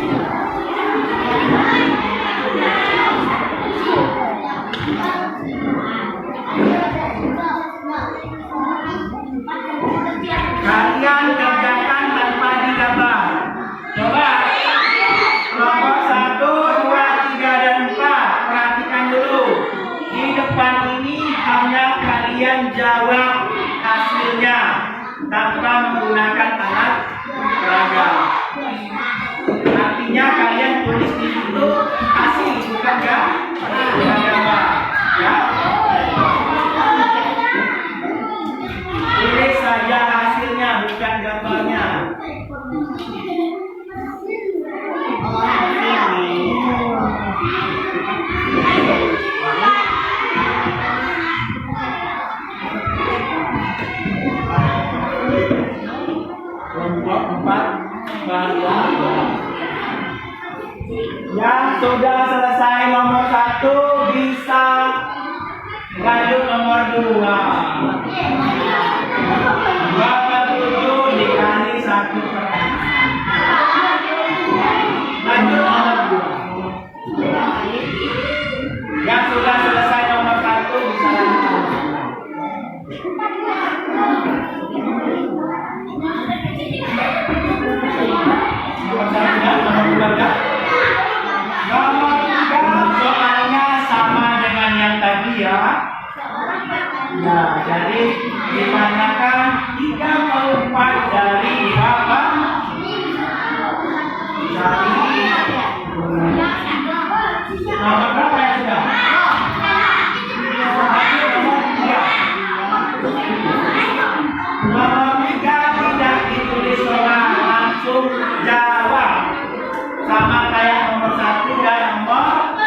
Kalian kerjakan tanpa digambar. Coba. Kelompok 1, 2, 3, dan 4. Perhatikan dulu. Di depan ini hanya kalian jawab hasilnya tanpa menggunakan alat peraga. Artinya kalian tulis di situ hasil, bukan gambar. Ya. Tulis saja hasilnya, bukan gambarnya. Kelompok 4 bagian. Yang sudah selesai nomor 1 bisa lanjut nomor 2. 27 dikali 1 per 6. Lanjut nomor 2. Yang sudah selesai nomor 1 bisa lanjut nomor 2. Nomor 3 soalnya sama dengan yang tadi ya. Nah, jadi ditanyakan 34 dari berapa? Dari nomor berapa ya sudah? Nomor 3 tidak ditulis ulang, langsung jawab. Sama kayak nomor 1 dan nomor 1.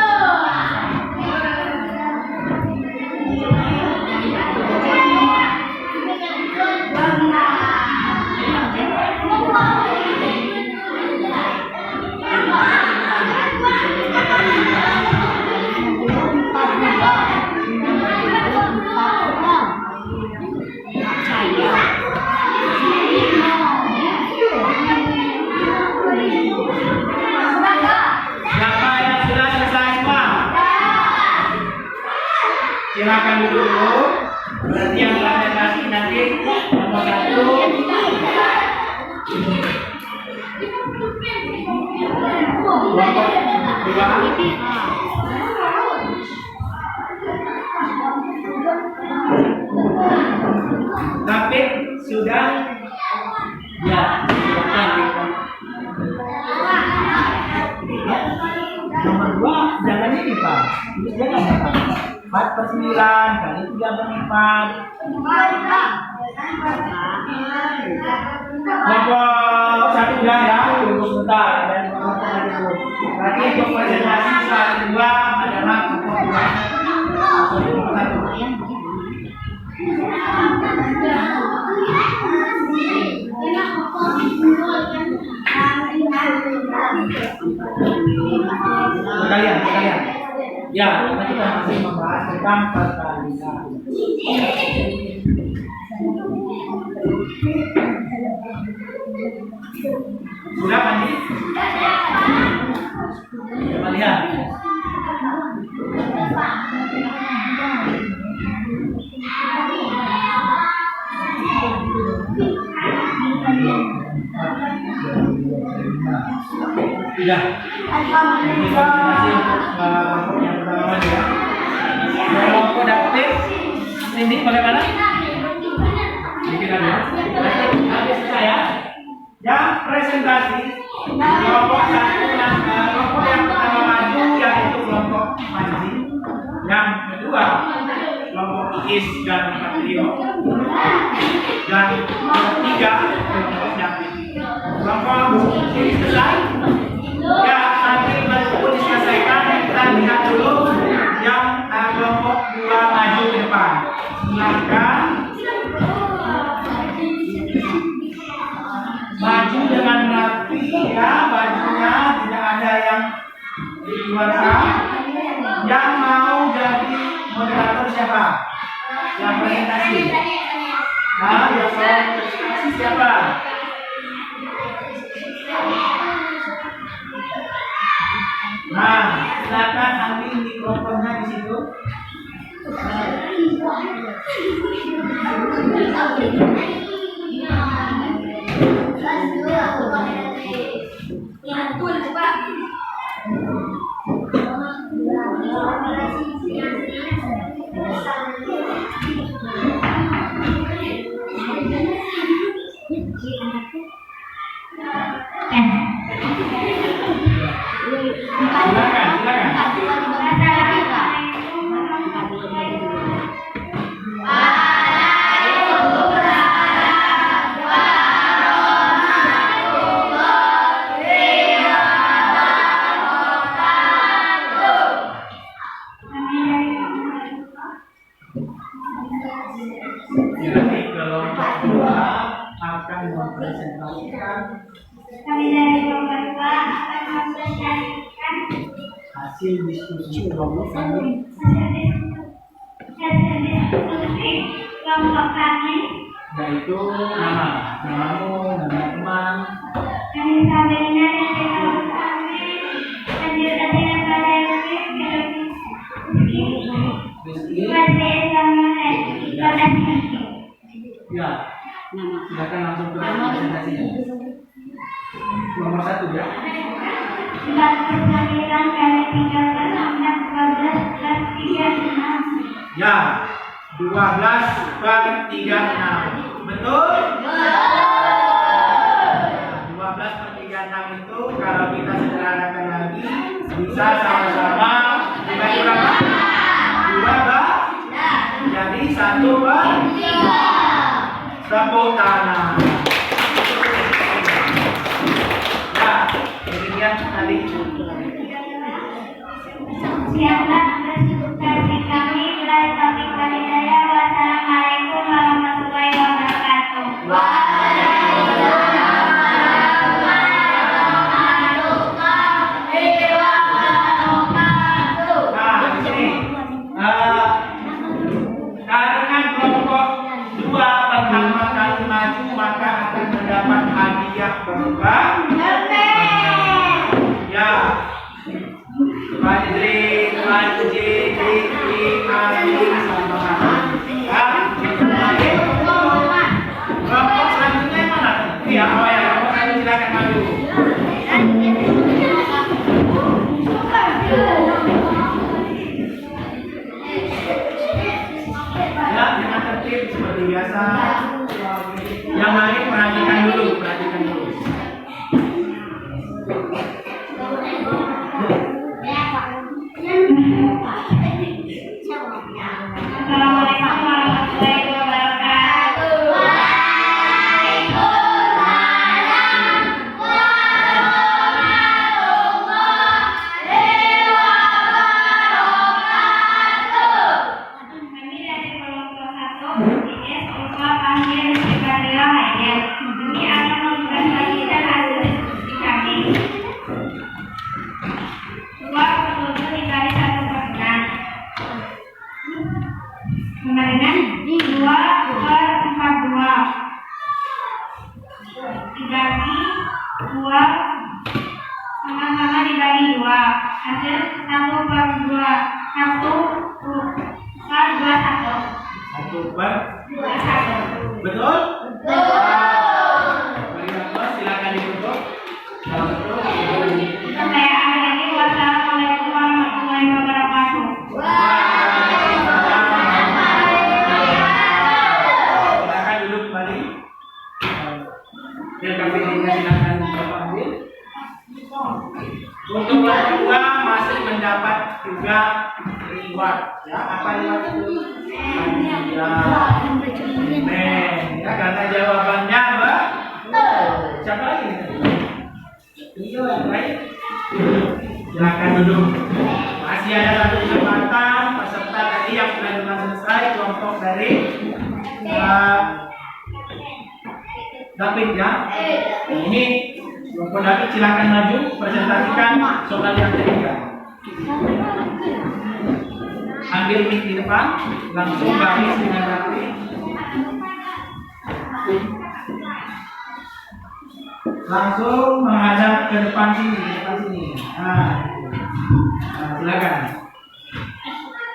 Silakan dulu. Berarti yang presentasi nanti nomor 1. Kelompok 2. Tapi sudah ya, silakan. Nomor 2 jangan ini Pak. Ini jangan Pak. 4/9 kali 3/4. Nomor 1 udah ya, tunggu sebentar. Dan nanti untuk presentasi soal kedua adalah kelompok 2. Sekalian. Ya, karena kita masih membahas tentang pertalian. Sudah Panji? Coba lihat. Sudah. Kelompok yang pertama ya. Kelompok dapet ini bagaimana? Ini kan ya. Saya yang presentasi kelompok satu kelompok yang pertama maju yaitu kelompok Panji. Yang kedua kelompok Iis dan Patrio. Dan ketiga kelompok Japi. Kelompok ini selesai. Ya, nanti baru diselesaikan. Kita lihat dulu yang kelompok dua maju ke depan. Silakan maju dengan rapi ya, bajunya tidak ada yang dikeluarkan. Yang mau jadi moderator siapa? Yang presentasi. Nah, yang presentasi siapa? Nah, silakan ambil mikrofonnya di situ. Jadi kelompok dua akan mempresentasikan hasil diskusi kelompok kami. Kelompok kami Yaitu namamu, nama teman. kami Sabrina dan kelompok kami lanjut dengan pada Rizky. Ya, silakan langsung ke presentasinya. Nomor satu ya. 49 kali 13 6 12 plus 36. Ya, 12 per 36. Betul? 12 per 36 itu kalau kita sederhanakan lagi bisa sama-sama dibagi berapa? 2 per? Jadi 1 per? Tepuk tangan. Ya, demikian tadi. Siapkan presentasi kami mulai topik budidaya. Wassalamualaikum warahmatullahi wabarakatuh. Nah, di sini karena kelompok dua pertama kali maju maka akan mendapat hadiah berupa ya Panji, Diki, Ali, sama ya. Kelompok selanjutnya yang mana? Iya, oh ya, kelompok selanjutnya silakan maju. Ya, dengan tertib seperti biasa. Yang lain perhatikan dulu. Assalamualaikum warahmatullahi wabarakatuh. Kami dari kelompok 1 IS Ulfa Panji 1/2. 1/21. Betul? Beri contoh, silakan ditutup. Kalau betul, Saya akhiri. Wassalamualaikum warahmatullahi wabarakatuh. silakan duduk kembali. Biar kami silakan Bapak ambil. Untuk kelompok 2 masih mendapat juga reward. Ya, apa reward itu? Ya, karena jawabannya apa? Siapa lagi? Iya, yang lain. Silakan duduk. Masih ada satu kesempatan peserta tadi yang sudah dengan selesai kelompok dari David ya. Ini kelompok David silakan maju presentasikan soal yang ketiga. Ambil mic di depan, langsung baris dengan rapi. Langsung menghadap ke depan sini, Nah, silakan.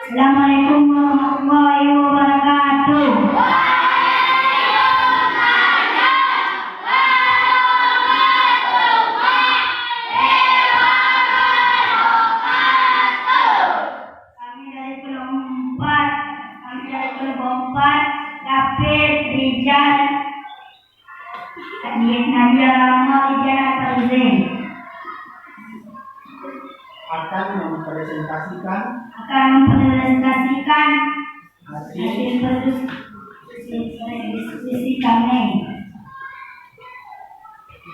Assalamualaikum warahmatullahi wabarakatuh. Kami dari kelompok 4, David, Rijal, Nadia Rahma, Rijal Farzin Akan mempresentasikan hasil diskusi kami.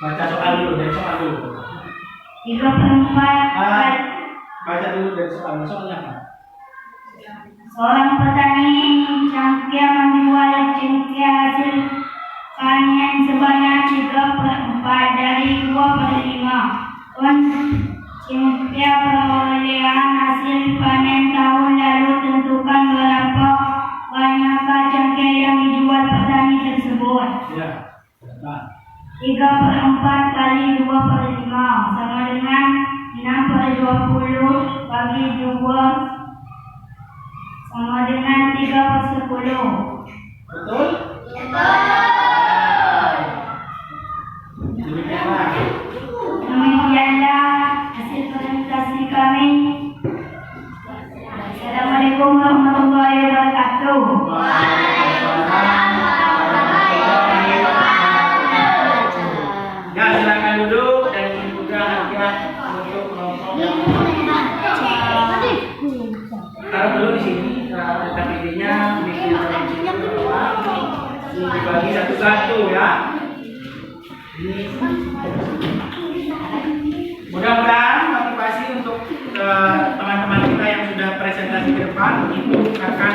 baca soal dulu, dari soal dulu. 3/4 Baca dulu dari soalnya apa? Seorang petani cangkir menjual cengkeh hasil panen sebanyak 3/4 dari 2/5 ton cengkeh perolehan hasil panen tahun lalu. Tentukan berapa banyak cengkeh yang dijual petani tersebut. Ya. Nah, 3/4 kali 2/5 sama dengan 6/20 bagi 2 sama dengan 3/10. betul? Demikianlah. Demikianlah hasil presentasi kami. Assalamualaikum warahmatullahi wabarakatuh. Ya, silakan duduk dan juga hadiah untuk kelompok yang taruh dulu di sini. PPT-nya dibagi satu-satu ya. Ini mudah-mudahan motivasi untuk teman-teman kita yang sudah presentasi ke depan itu akan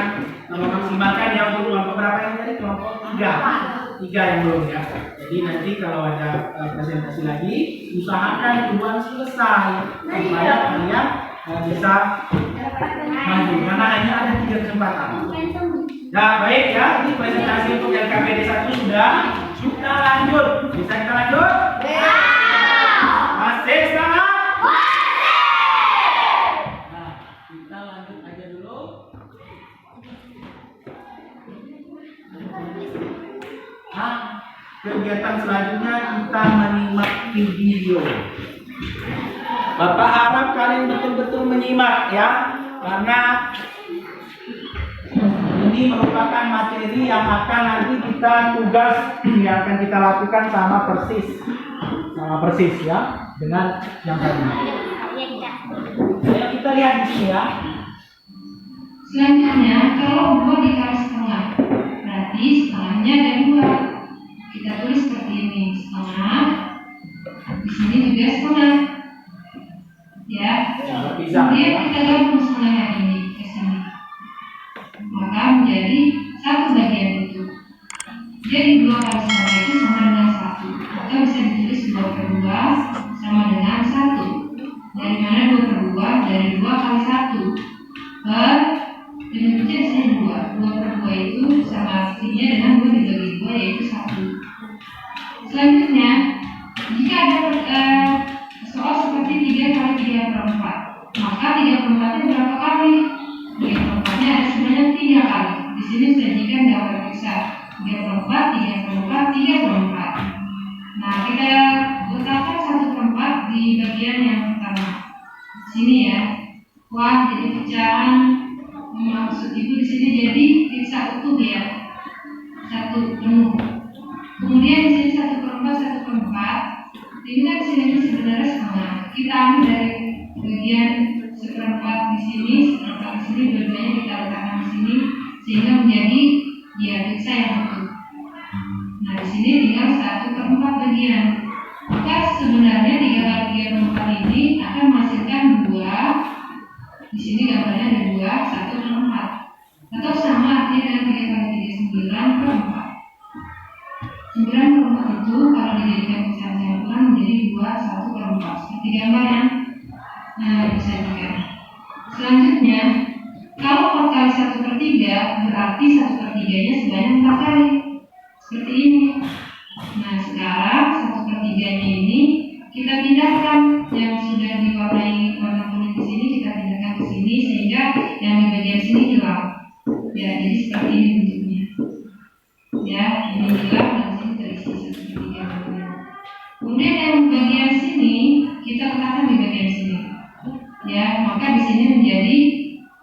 memaksimalkan ya untuk kelompok berapa yang tadi? Kelompok 3 yang belum ya. Jadi nanti kalau ada presentasi lagi usahakan duluan selesai supaya kalian bisa maju karena hanya ada 3 kesempatan. Ya baik ya, ini presentasi untuk LKPD 1 sudah lanjut. Bisa kita lanjut? Masih semangat? Nah, kita lanjut aja dulu. Nah, kegiatan selanjutnya kita menyimak video. Bapak harap kalian betul-betul menyimak ya, karena ini merupakan materi yang akan nanti kita tugas yang akan kita lakukan sama persis ya dengan yang tadi. Ayo kita lihat di sini ya. Selanjutnya, kalau 2 dikali setengah, berarti setengahnya ada 2. Kita tulis seperti ini, setengah. Di sini juga setengah. Ya. Kemudian kita gabung setengahnya ini ke sini. Maka menjadi 1 bagian itu. Jadi 2 kali setengah itu sama dengan 1. Maka bisa ditulis 2/2 sama dengan 1. Dari mana 2/2? Dari 2 kali 1 per bentuknya di sini 2. 2/2 itu sama artinya dengan 2 dibagi 2 yaitu 1. Selanjutnya, jika ada soal seperti 3 kali 3/4, maka 3/4 bagian perempatnya berapa kali? Bagian perempatnya ada sebanyak 3 kali. Di sini sajikan gambar kisah 3/4, 3/4, 3/4. Nah, kita letakkan 1/4 di bagian yang pertama. Sini ya. Wah, jadi pecahan. Maksud ibu di sini jadi pizza utuh ya. 1 penuh. Kemudian di sini 1/4, 1/4. Ini kan sini sebenarnya setengah. Kita ambil dari bagian 1/4 di sini, 1/4 di sini, dua-duanya kita letakkan di sini sehingga menjadi ya pizza yang utuh. Nah, di sini tinggal 1/4 bagian. Maka sebenarnya 3 kali 3/4 ini akan menghasilkan 2. Di sini gambarnya ada 2, 1/4. Atau sama artinya dengan 3 kali 3, 9/4. 9/4 itu kalau dijadikan pecahan campuran menjadi 2, 1/4. Seperti gambar yang disajikan. Selanjutnya, kalau 4 kali 1/3 berarti 1/3-nya sebanyak 4 kali. Seperti ini. Nah, sekarang 1/3-nya ini kita pindahkan yang sudah diwarnai warna kuning di sini, kita pindahkan ke sini sehingga yang di bagian sini hilang. Ya, jadi seperti ini bentuknya. Ya, ini hilang dan sini terisi 1/3 bagian. Kemudian yang bagian sini kita letakkan di bagian sini. Ya, maka di sini menjadi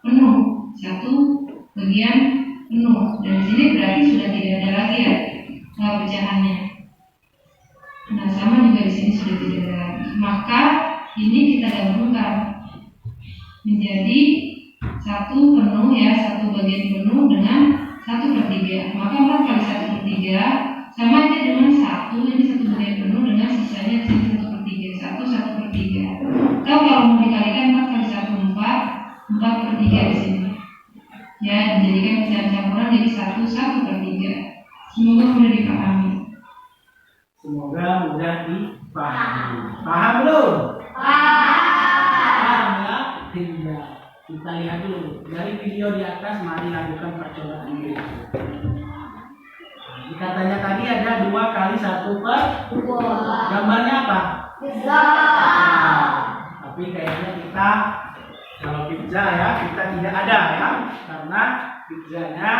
penuh, 1 bagian penuh. Dan di sini berarti sudah tidak ada lagi ya pecahannya. Nah, sama juga di sini sudah tidak ada lagi. Maka ini kita gabungkan menjadi 1 penuh ya, 1 bagian penuh dengan 1/3. Maka 4 kali 1/3 sama aja dengan 1, ini 1 bagian penuh dengan sisanya di sini 1/3, 1/3. Atau kalau mau dikalikan 4 kali 1, 4/3 di sini. Ya, dijadikan pecahan campuran jadi 1/3. Semoga mudah dipahami. Semoga mudah dipahami. Paham belum? Paham ya? Tidak. Kita lihat dulu dari video di atas. Mari lakukan percobaan ini. Katanya tadi ada 2 kali 1/2. Gambarnya apa? Pizza. Tapi kayaknya kita kalau pizza ya kita tidak ada ya, karena pizzanya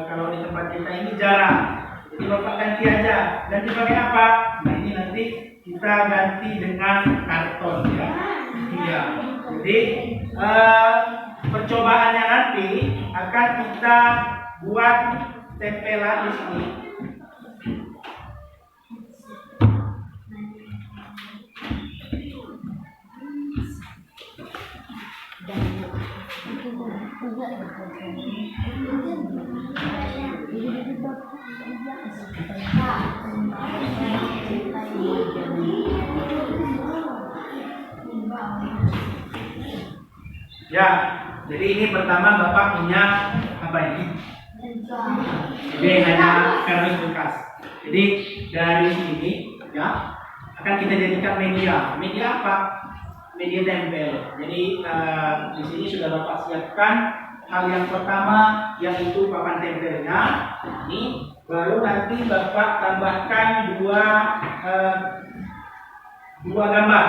kalau di tempat kita ini jarang. Jadi Bapak ganti aja. Ganti pakai apa? Nah, ini nanti kita ganti dengan karton ya. Iya. Jadi percobaannya nanti akan kita buat tempelan di sini. Ya, jadi ini pertama Bapak punya apa ini? Jadi hanya kardus bekas. Jadi dari sini ya akan kita jadikan media. Media apa? Media tempel. Jadi di sini sudah Bapak siapkan hal yang pertama yaitu papan tempelnya. Ini baru nanti Bapak tambahkan dua gambar.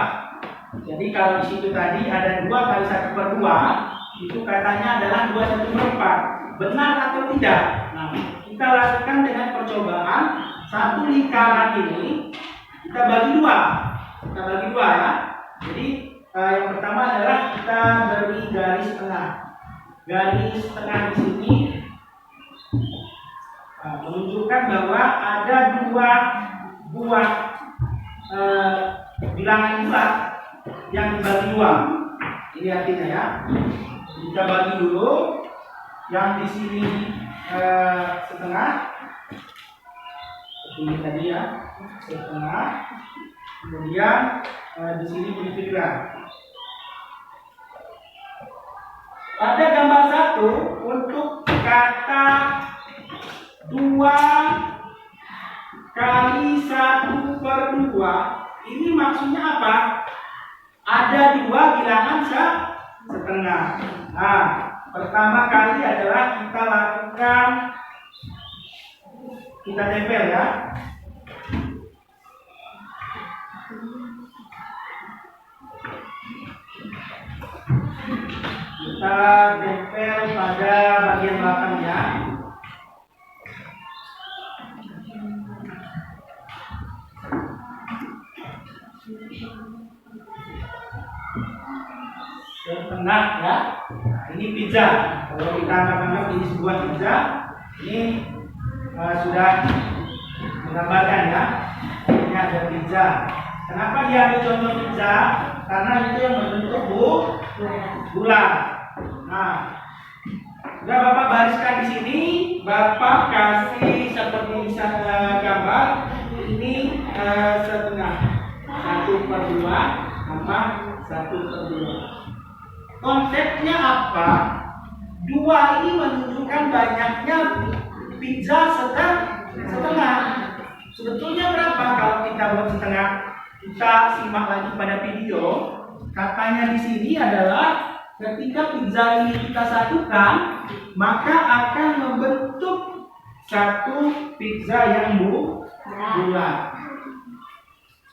Jadi kalau di situ tadi ada 2 kali 1/2, itu katanya adalah 2/4. Benar atau tidak? Nah, kita lakukan dengan percobaan 1 lingkaran ini kita bagi 2. Kita bagi 2 ya. Jadi yang pertama adalah kita beri garis tengah. Garis tengah di sini menunjukkan bahwa ada 2 buah bilangan bulat yang dibagi 2. Ini artinya ya. Kita bagi dulu yang di sini setengah. Ini tadi ya, setengah. Kemudian di sini begitu juga. Pada gambar 1 untuk kata 2 kali 1/2, ini maksudnya apa? Ada 2 bilangan setengah. Nah, pertama kali adalah kita lakukan, kita tempel ya. Kita tempel pada bagian belakangnya. Setengah ya. Ini pizza. Kalau kita anggap ini sebuah pizza, ini sudah menggambarkan ya. Ini ada pizza. Kenapa dia ambil contoh pizza? Karena itu yang berbentuk bulat. Nah, sudah Bapak bariskan di sini. Bapak kasih seperti gambar. Ini setengah, 1/2 sama 1/2. Konsepnya apa? Dua ini menunjukkan banyaknya pizza setengah. Sebetulnya berapa kalau kita buat setengah? Kita simak lagi pada video. Katanya di sini adalah ketika pizza ini kita satukan, maka akan membentuk satu pizza yang bulat.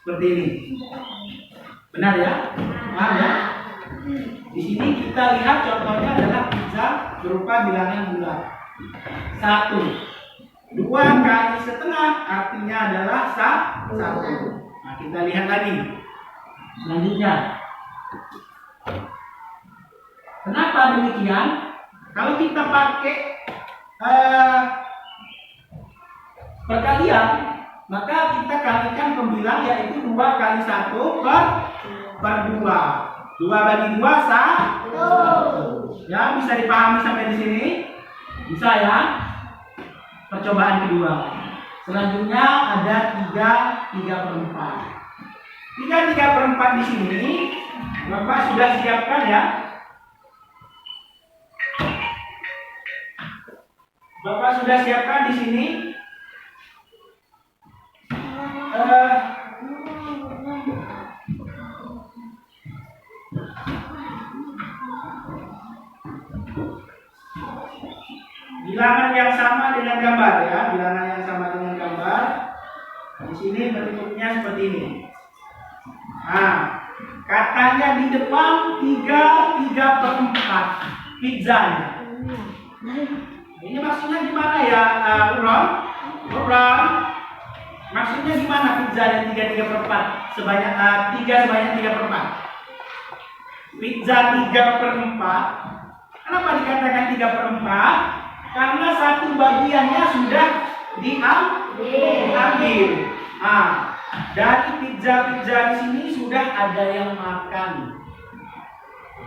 Seperti ini. Benar ya? Paham ya? Di sini kita lihat contohnya adalah pizza berupa bilangan bulat. 1, 2 kali setengah artinya adalah 1. Nah, kita lihat lagi. Selanjutnya. Kenapa demikian? Kalau kita pakai perkalian, maka kita kalikan pembilang yaitu 2 kali 1 per 2. 2 bagi 2 1. Ya, bisa dipahami sampai di sini? Bisa ya? Percobaan kedua. Selanjutnya ada 3/4. 3/4 di sini Bapak sudah siapkan ya. Bapak sudah siapkan di sini. Bilangan yang sama dengan gambar ya, bilangan yang sama dengan gambar. Di sini bentuknya seperti ini. Nah, katanya di depan 3/4 pizzanya. Ini maksudnya gimana ya, Bro? Maksudnya gimana pizza yang 3/4 sebanyak 3/4? Pizza 3/4. Kenapa dikatakan 3/4? Karena satu bagiannya sudah diambil. Nah, dari pizza di sini sudah ada yang makan.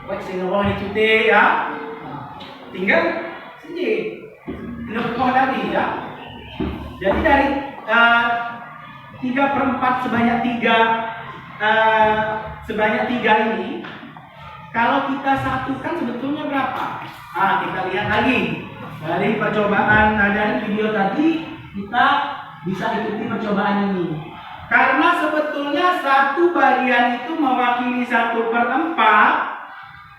Wah, saya ngomong cuti ya. Tinggal sini. Tinggal tadi ya. Jadi dari 3/4 sebanyak 3 ini, kalau kita satukan sebetulnya berapa? Nah, kita lihat lagi. Dari percobaan dari video tadi, kita bisa ikuti percobaan ini. Karena sebetulnya satu bagian itu mewakili 1/4,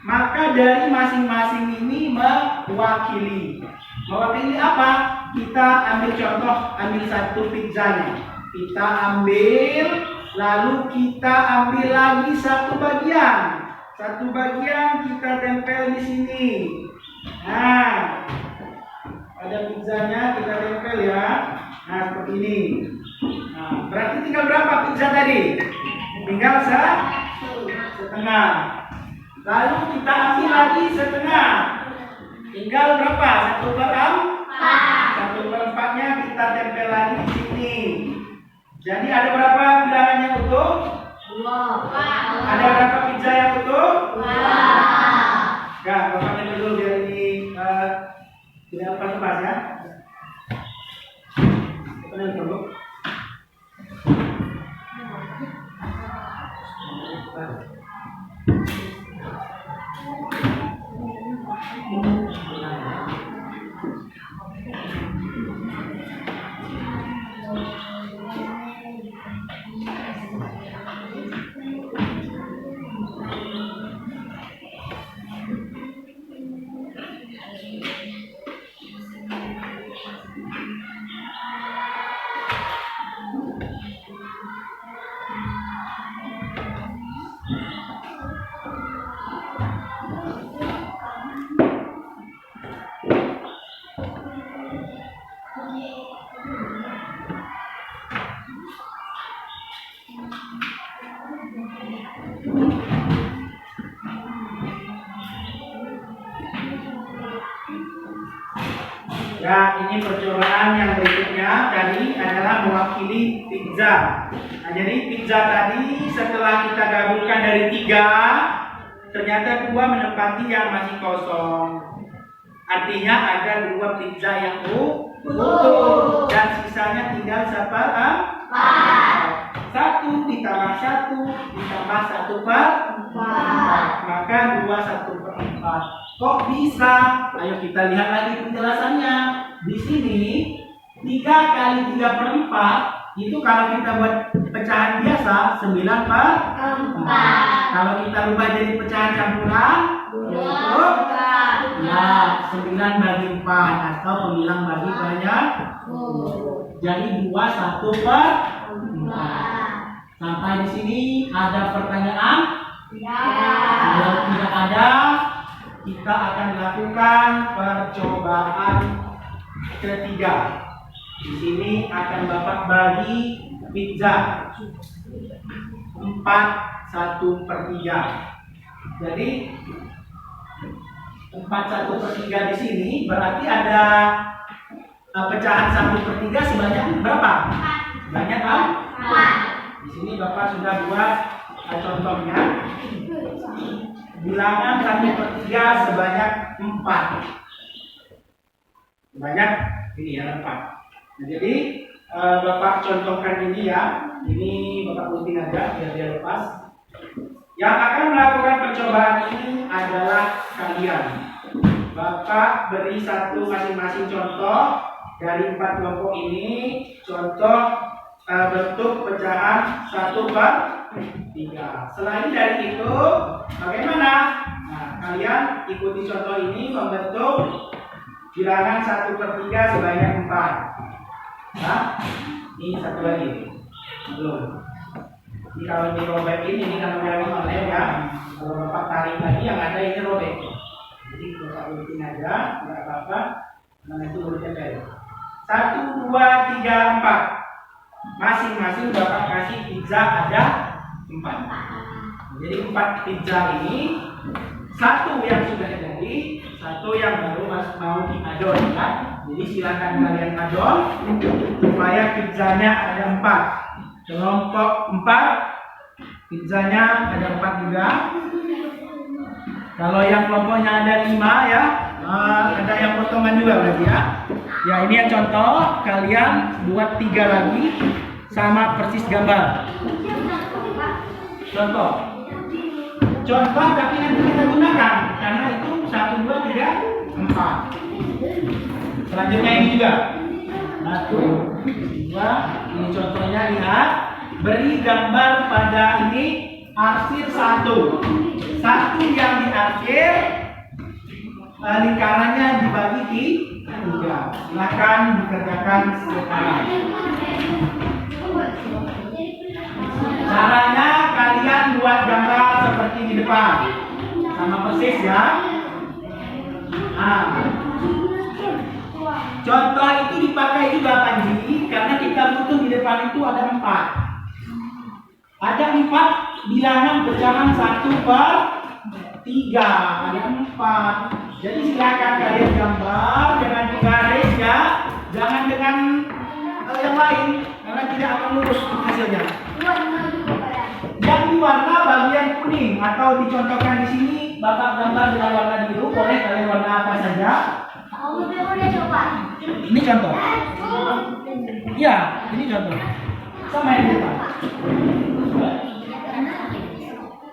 maka dari masing-masing ini mewakili. Mewakili apa? Kita ambil contoh, ambil satu pizzanya. Kita ambil, lalu kita ambil lagi satu bagian. Satu bagian kita tempel di sini. Nah, ada pizzanya kita tempel ya. Nah, seperti ini. Nah, berarti tinggal berapa pizza tadi? Tinggal setengah. Lalu kita ambil lagi setengah. Tinggal berapa? 1/4-nya kita tempel lagi di sini. Jadi ada berapa bilangan yang utuh? 2. Ada berapa pizza yang utuh? 2. Enggak, bapaknya dulu biar ini tidak lepas-lepas ya. Benar dulu. Ya, ini percobaan yang berikutnya tadi adalah mewakili pizza. Nah, jadi pizza tadi setelah kita gabungkan dari 3, ternyata 2 menempati yang masih kosong. Artinya ada 2 pizza yang utuh dan sisanya tinggal 1 ditambah 1 ditambah 1/4, maka 2 1/4. Kok bisa? Ayo kita lihat lagi penjelasannya. Di sini 3 kali 3/4 itu kalau kita buat pecahan biasa 9/4. Kalau kita rubah jadi pecahan campuran, ya 9 bagi 4 atau pemilang bagi banyak. Jadi 2 1/4. Sampai di sini ada pertanyaan? Kalau tidak ada, kita akan lakukan percobaan ketiga. Di sini akan Bapak bagi pizza 4 1/3. Jadi 4 1/3 di sini berarti ada pecahan 1/3 sebanyak berapa? Banyak kan? Di sini Bapak sudah buat contohnya. Bilangan 1/3 sebanyak 4. Sebanyak ini ya 4. Nah, jadi Bapak contohkan ini ya. Ini Bapak gunting aja biar dia lepas. Yang akan melakukan percobaan ini adalah kalian. Bapak beri satu masing-masing contoh dari 4 kelompok ini. Contoh bentuk pecahan 1/3. Selain dari itu, bagaimana? Nah, kalian ikuti contoh ini membentuk bilangan 1/3 sebanyak 4. Nah, ini satu lagi. Belum. Jadi kalau ini robek ini kan bilangnya oleh ya. Kalau Bapak tarik lagi yang ada ini robek. Jadi Bapak gunting aja, nggak apa-apa. Nah, itu urutnya dari 1 2 3 4. Masing-masing Bapak kasih pizza ada 4. Jadi 4 pizza ini, 1 yang sudah jadi, 1 yang baru mau diadon kan? Jadi silakan kalian adon supaya pizzanya ada 4. Kelompok 4 pizzanya ada 4 juga. Kalau yang kelompoknya ada 5 ya, ada yang potongan juga berarti ya. Ya ini yang contoh, kalian buat 3 lagi sama persis gambar. Contoh tapi nanti kita gunakan karena itu 1 2 3 4. Selanjutnya ini juga 1 2. Ini contohnya, lihat, beri gambar pada ini arsir 1 yang diarsir, lingkarannya dibagi 3. Silakan dikerjakan sekarang. Caranya kalian buat gambar seperti di depan, sama persis ya. Nah, contoh itu dipakai juga Panji karena kita butuh di depan itu ada 4. Ada 4 bilangan pecahan 1/3, ada 4. Jadi silakan kalian gambar dengan garis ya, jangan dengan yang lain karena tidak akan lurus hasilnya. Yang diwarna bagian kuning atau dicontohkan di sini Bapak gambar dengan warna biru, boleh kalian warna apa saja. Ini contoh. Ya, ini contoh. Sama yang di depan.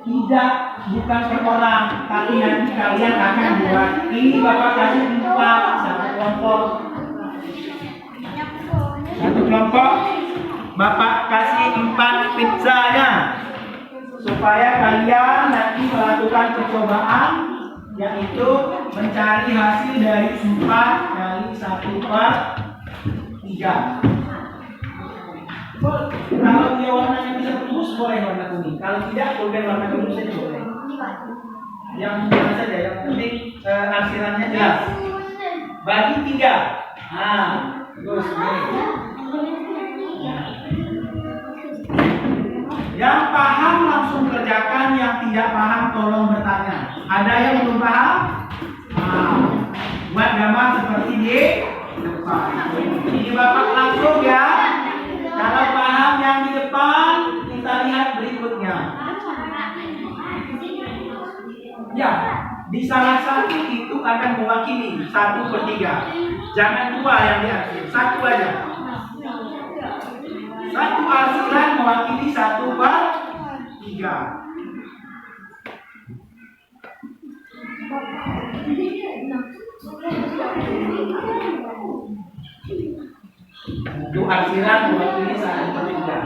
Tidak, bukan per orang, tapi nanti kalian akan buat. Ini Bapak kasih 4, satu kelompok. Satu kelompok, Bapak kasih 4 pizzanya. Supaya kalian nanti melakukan percobaan, yaitu mencari hasil dari 4 kali 1/3. Kalau dia warnanya bisa tembus, boleh warna kuning. Kalau tidak, boleh warna kuning saja boleh. Yang mana saja, yang penting arsirannya jelas. Bagi 3. Nah, terus yang paham langsung kerjakan, yang tidak paham tolong bertanya. Ada yang belum paham? Nah, buat gambar seperti Ini Bapak langsung ya. Kalau paham yang di depan, kita lihat berikutnya. Ya, di salah satu itu akan mewakili 1/3. Jangan 2 yang di akhir, 1 aja. 1 arsiran mewakili 1/3. Itu arsiran mewakili 1/3.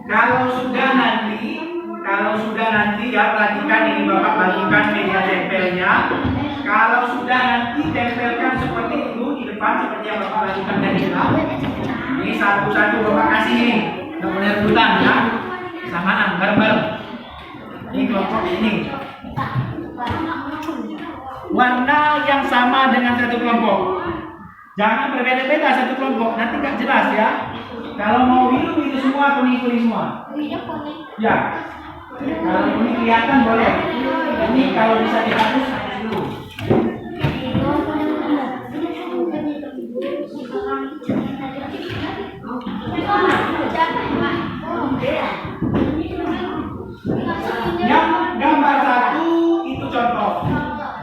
Kalau sudah nanti ya, perhatikan ini Bapak bagikan media tempelnya. Kalau sudah nanti tempelkan seperti itu di depan seperti yang Bapak bagikan tadi ya. Ini satu-satu Bapak kasih ini. Tidak boleh rebutan ya. Samaan bareng-bareng. Ini kelompok ini. Warna yang sama dengan satu kelompok. Jangan berbeda-beda satu kelompok. Nanti nggak jelas ya. Kalau mau biru semua, kuning semua. Ya. Kalau kuning kelihatan boleh. Ini kalau bisa dihapus dulu. Yang gambar 1 itu contoh.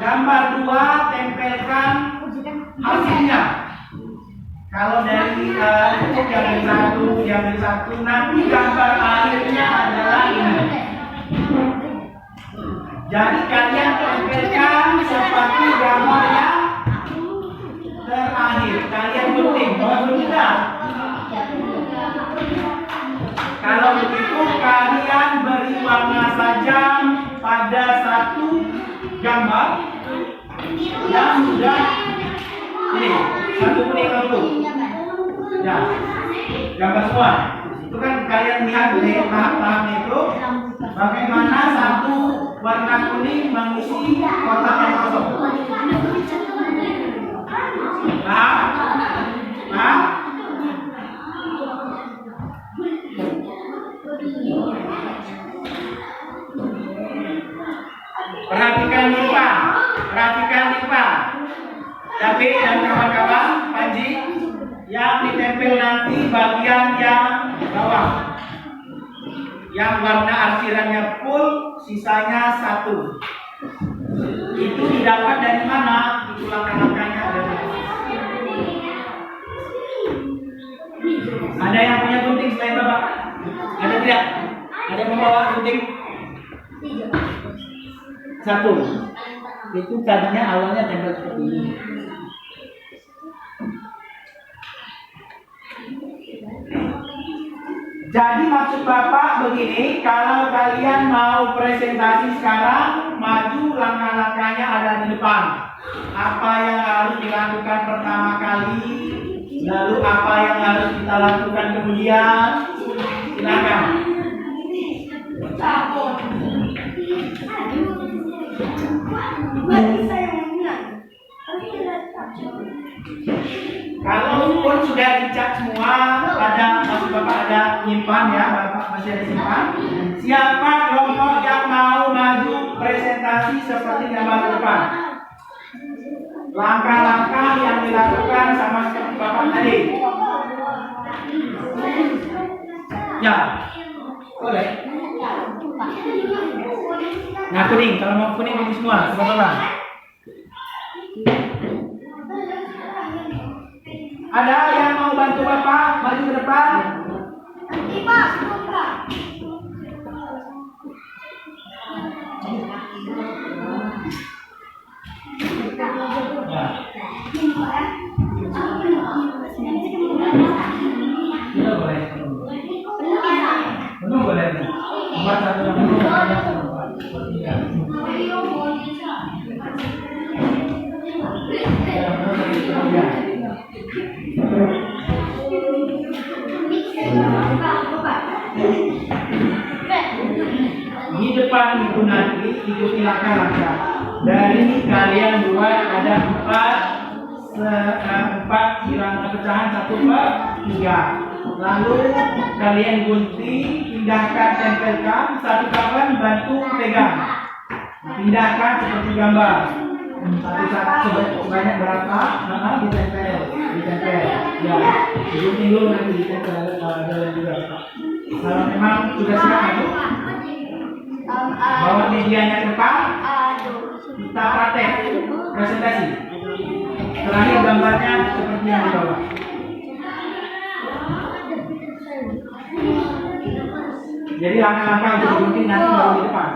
Gambar 2 tempelkan hasilnya. Kalau dari untuk yang satu, nanti gambar akhirnya adalah ini. Jadi kalian tempelkan seperti gambar yang terakhir. Kalian gunting, tidak. Kalau begitu kalian beri warna saja pada satu gambar yang sudah ini. Satu kuning dulu. Ya, gambar semua. Itu kan kalian lihat dari tahap-tahapnya itu. Bagaimana satu warna kuning mengisi kotak yang kosong. Nah, perhatikan lipa. David dan kawan-kawan, Panji, yang ditempel nanti bagian yang bawah, yang warna arsirannya full, sisanya 1. Itu didapat dari mana? Itu langkah-langkahnya ada. Ada yang punya gunting selain Bapak? Ada tidak? Ada yang membawa gunting? 1. Itu tadinya awalnya tempel seperti ini. Jadi maksud Bapak begini, kalau kalian mau presentasi sekarang, maju langkah-langkahnya ada di depan. Apa yang harus dilakukan pertama kali, lalu apa yang harus kita lakukan kemudian, silakan. Kalau pun sudah dicat semua, maksud Bapak ada nyimpan ya, Bapak masih ada simpan. Siapa kelompok yang mau maju presentasi seperti gambar depan? Langkah-langkah yang dilakukan sama seperti Bapak tadi. Ya, boleh. Nah kuning, kalau mau kuning ini semua, Bapak. Ada yang mau bantu Bapak maju ke depan? Ya. Tidak boleh. Belum boleh. Nomor 1 yang belum boleh. langkah-langkah. Dari kalian buat ada 4 bilangan pecahan 1/3. Lalu kalian gunting, pindahkan, tempelkan. Satu kawan bantu pegang. Pindahkan seperti gambar. Satu-satu sebanyak berapa? Ditempel. Ya, gunting dulu nanti ditempel juga. Kalau memang sudah siap itu, bawa medianya ke depan. Kita praktek presentasi. Terakhir gambarnya seperti yang di bawah. Jadi langkah-langkah untuk gunting nanti baru di depan.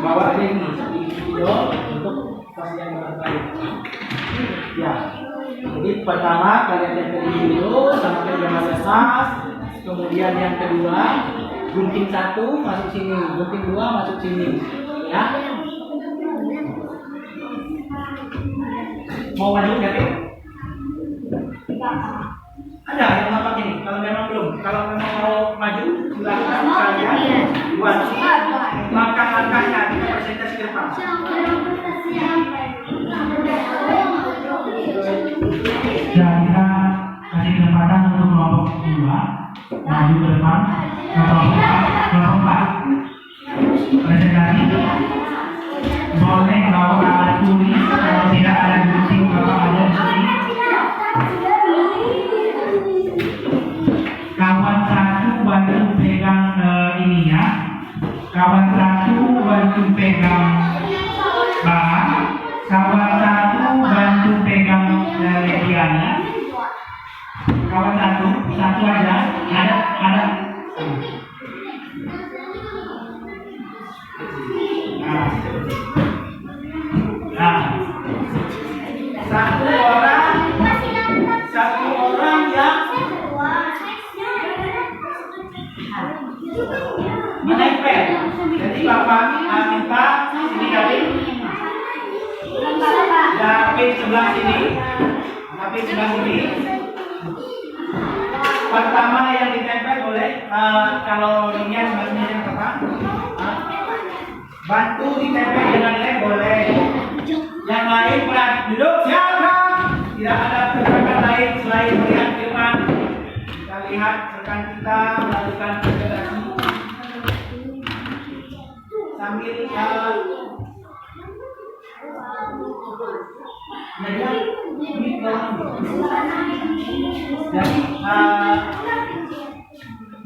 Bawa aja ini video untuk pasien yang terbaik. Ya. Jadi pertama kalian tempel dulu sampai gambar atas. Kemudian yang kedua gunting 1 masuk sini, gunting 2 masuk sini. Ya. Mau maju nggak nih? Ada yang nampak ini. Kalau memang belum, kalau memang mau maju, silakan kalian buat langkah-langkahnya kita presentasi ke depan. Kita kasih kesempatan untuk kelompok 2 maju ke depan, kelompok 4 presentasi. Boleh bawa alat tulis, kalau tidak ada gunting bawa aja di sini. Kawan 1 bantu pegang ininya, kawan 1 bantu pegang bahan, kawan 1 bantu pegang medianya. Kawan satu aja, ada. Nah, Satu orang yang menempel. Jadi Bapak minta sini David sebelah sini. Pertama yang ditempel boleh kalau ini sebenarnya yang depan. Bantu ditempel dengan lem boleh. Yang lain perhati duduk siapa? Tidak ada pergerakan lain selain melihat firman. Kita lihat rekan kita melakukan presentasi sambil jadi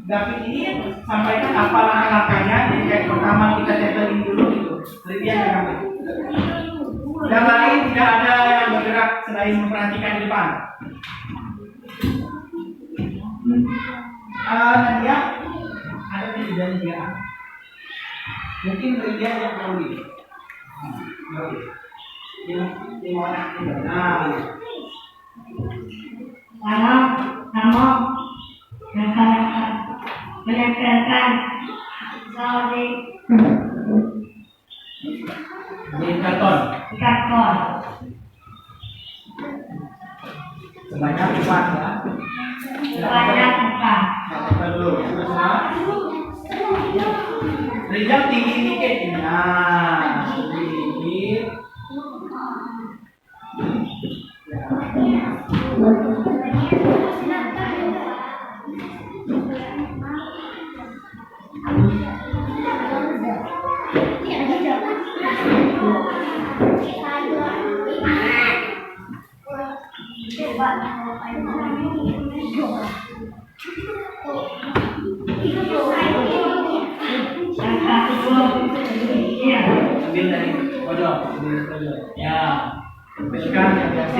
David ini sampaikan apa langkah-langkahnya. Jadi kayak pertama kita tempelin dulu gitu. Ridian yang kami. Yang lain tidak ada yang bergerak selain memperhatikan di depan. Nadia ada kejadian dia. Mungkin Ridian yang perlu ini. Ini orang ini. Nama menempelkan salib Ini karton. karton Sebanyak 4 ya. banyak tempat. Tempel dulu. Ridian tinggi dikit. Nah, tinggi. Ambil dari pojok. Ya, tempelkan yang biasa.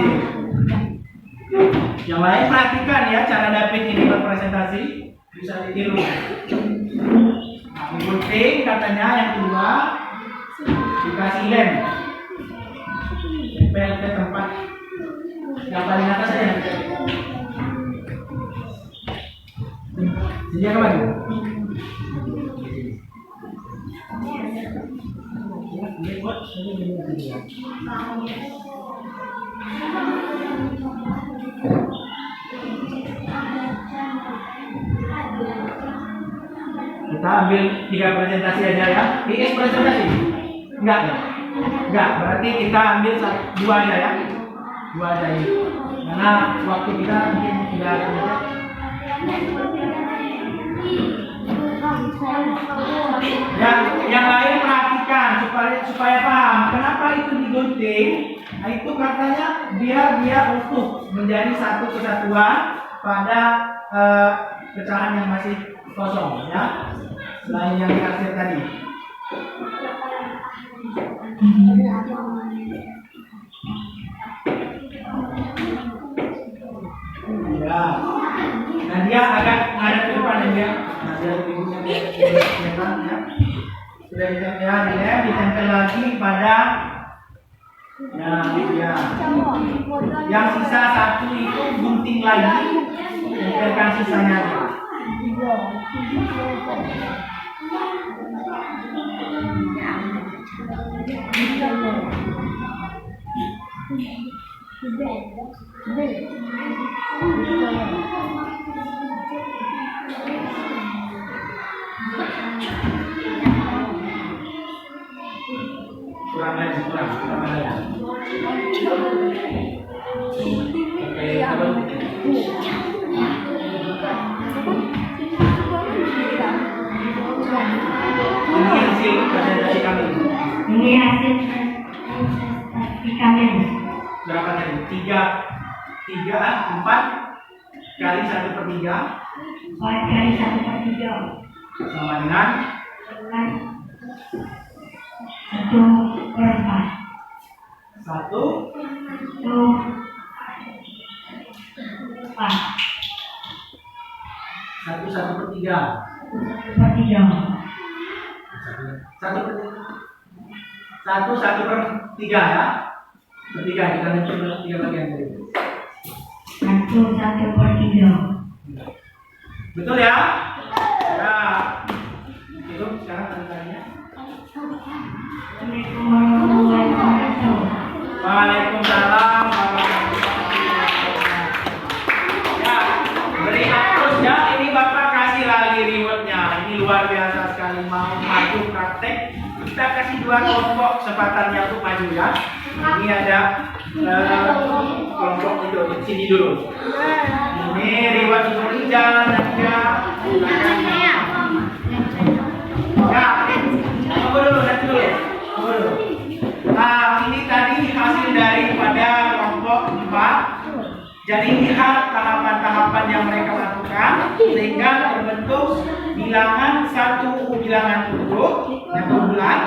Yang lain perhatikan ya cara David ini berpresentasi, bisa ditiru. Gunting katanya yang kedua dikasih lem, tempel ke tempat yang paling atas aja. Sini ke maju. Kita ambil 3 presentasi aja ya. Ini presentasi. Enggak. Berarti kita ambil dua aja ya. Dua aja ini. Karena waktu kita mungkin tidak ada. Yang lain perhatikan supaya paham kenapa itu digunting. Nah, itu katanya biar dia utuh menjadi satu kesatuan pada pecahan yang masih kosong ya. Selain yang dikasih tadi. Ya. Nah dia agak ada ke depan ya. Nah dia ibunya dia ya. Sudah ditempel lagi pada ya. Yang sisa satu itu gunting lagi. Tempelkan sisanya. Kurang lagi. Ini hasil kami. Berapa tadi? 4 kali 1/3. 4 kali 1/3 Sama dengan 1/4. 1/3 ya. Ketiga kita hitung 3 bagian dari. 1/3. Betul ya? Ya. Itu sekarang tanya-tanya. Assalamualaikum warahmatullahi wabarakatuh. Waalaikumsalam warahmatullahi wabarakatuh. Ya, berikan terus ya. Ini Bapak kasih lagi rewardnya. Ini luar biasa sekali. Mau maju praktek, kita kasih 2 kelompok kesempatannya untuk maju ya. Ini ada kelompok itu di sini dulu. Ini reward untuk Ijal dan dia. Ya, tunggu dulu, nanti dulu. Nah, ini tadi hasil daripada kelompok 4. Jadi lihat tahapan-tahapan yang mereka lakukan sehingga terbentuk bilangan satu bilangan utuh yang bulat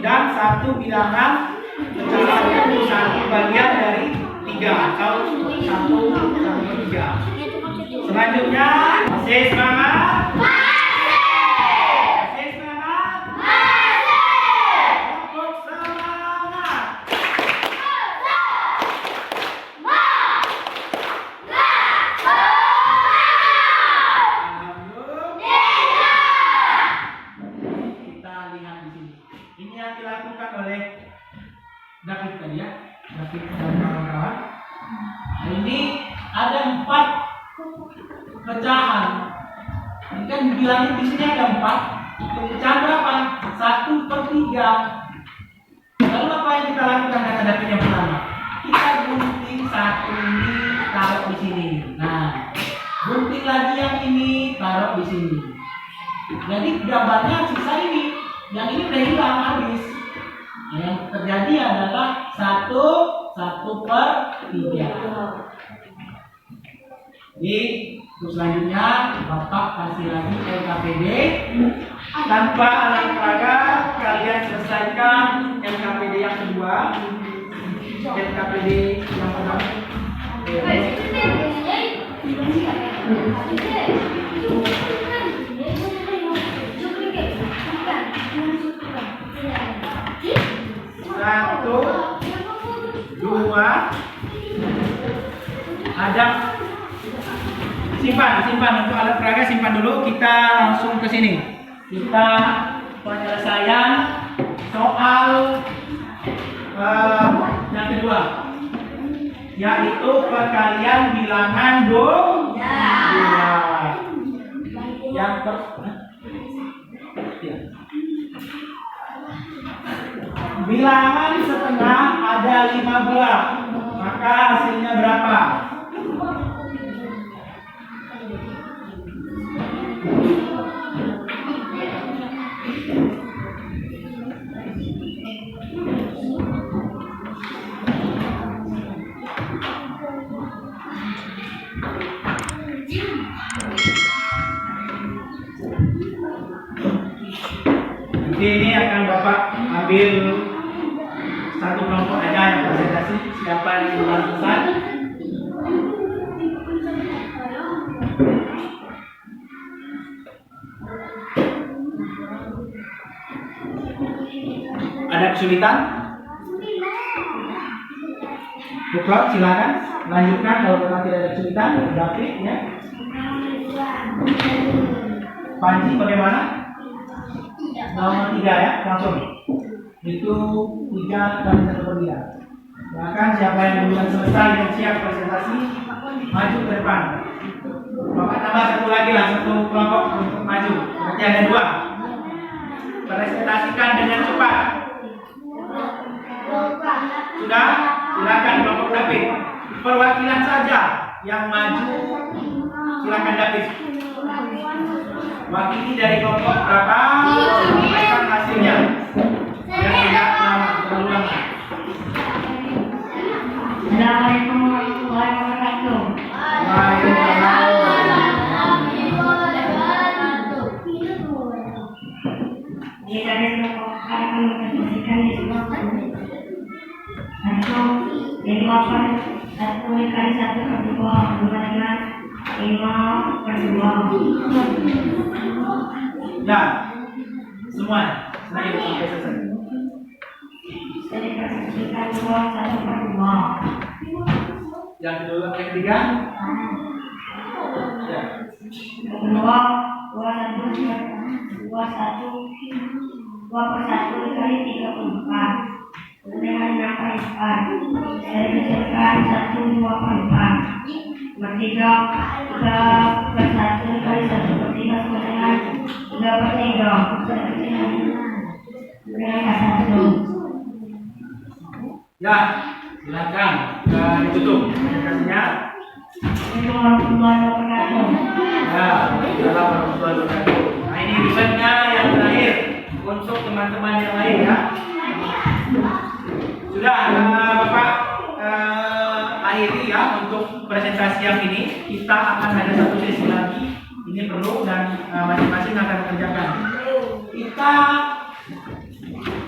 dan satu bilangan pecahan yaitu satu bagian dari 3 atau 1/3. Selanjutnya masih semangat. David tadi ya, David dan kawan-kawan. Nah, ini ada 4 pecahan. Ini kan dibilangin di sini ada 4. Pecahan berapa? 1/3. Lalu apa yang kita lakukan kata David yang pertama? Kita gunting satu ini taruh di sini. Nah, gunting lagi yang ini taruh di sini. Jadi gambarnya sisa ini. Yang ini udah hilang habis. Yang terjadi adalah 1/3. Jadi untuk selanjutnya Bapak kasih lagi LKPD. Tanpa alat peraga kalian selesaikan LKPD yang kedua. LKPD yang pertama. Satu, dua, ada simpan untuk alat peraga, simpan dulu. Kita langsung ke sini. Kita penyelesaian soal yang kedua, yaitu perkalian bilangan dua. Yang Bilangan setengah ada 5 buah. Maka hasilnya berapa? Nanti ini akan Bapak ambil satu kelompok aja yang presentasi. Siapa yang duluan selesai? Ada kesulitan? Buklot silakan lanjutkan kalau memang tidak ada kesulitan. David ya. Panji bagaimana? Nomor 3 ya, langsung. Itu 3 kali 1 per 3. Bahkan siapa yang duluan selesai dan siap presentasi, maju ke depan. Bapak tambah satu lagi lah, satu kelompok untuk maju. Berarti ada 2. Presentasikan dengan cepat. Sudah? Silakan kelompok David. Perwakilan saja yang maju. Silakan David. Wakili dari kelompok berapa? Sampaikan hasilnya. Yang tidak lama, terlalu lama. Assalamualaikum warahmatullahi wabarakatuh. Ini dari kelompok akan mempresentasikan di sebuah jadi 1 kali 1 per 2 sama dengan 5 per 2. Ya, semua. Saya sampai selesai. Jadi presentasikan 1 per 2. Yang kedua, yang ketiga. Ya. Yang kedua 2 per 1 dikali 3/4 dengan 6 kali 4. Saya bicarakan 1 2 per 4. Berarti 3 per 1 dikali 1 per 3 sama dengan 3 per 3. Saya dengan kata 1. Ya, silakan ditutup presentasinya. Assalamualaikum warahmatullahi wabarakatuh. Ya, salam warahmatullahi wabarakatuh. Nah, ini risetnya yang terakhir untuk teman-teman yang lain ya. Sudah, Bapak akhiri ya untuk presentasi yang ini. Kita akan ada satu sesi lagi. Ini perlu dan masing-masing akan mengerjakan. Kita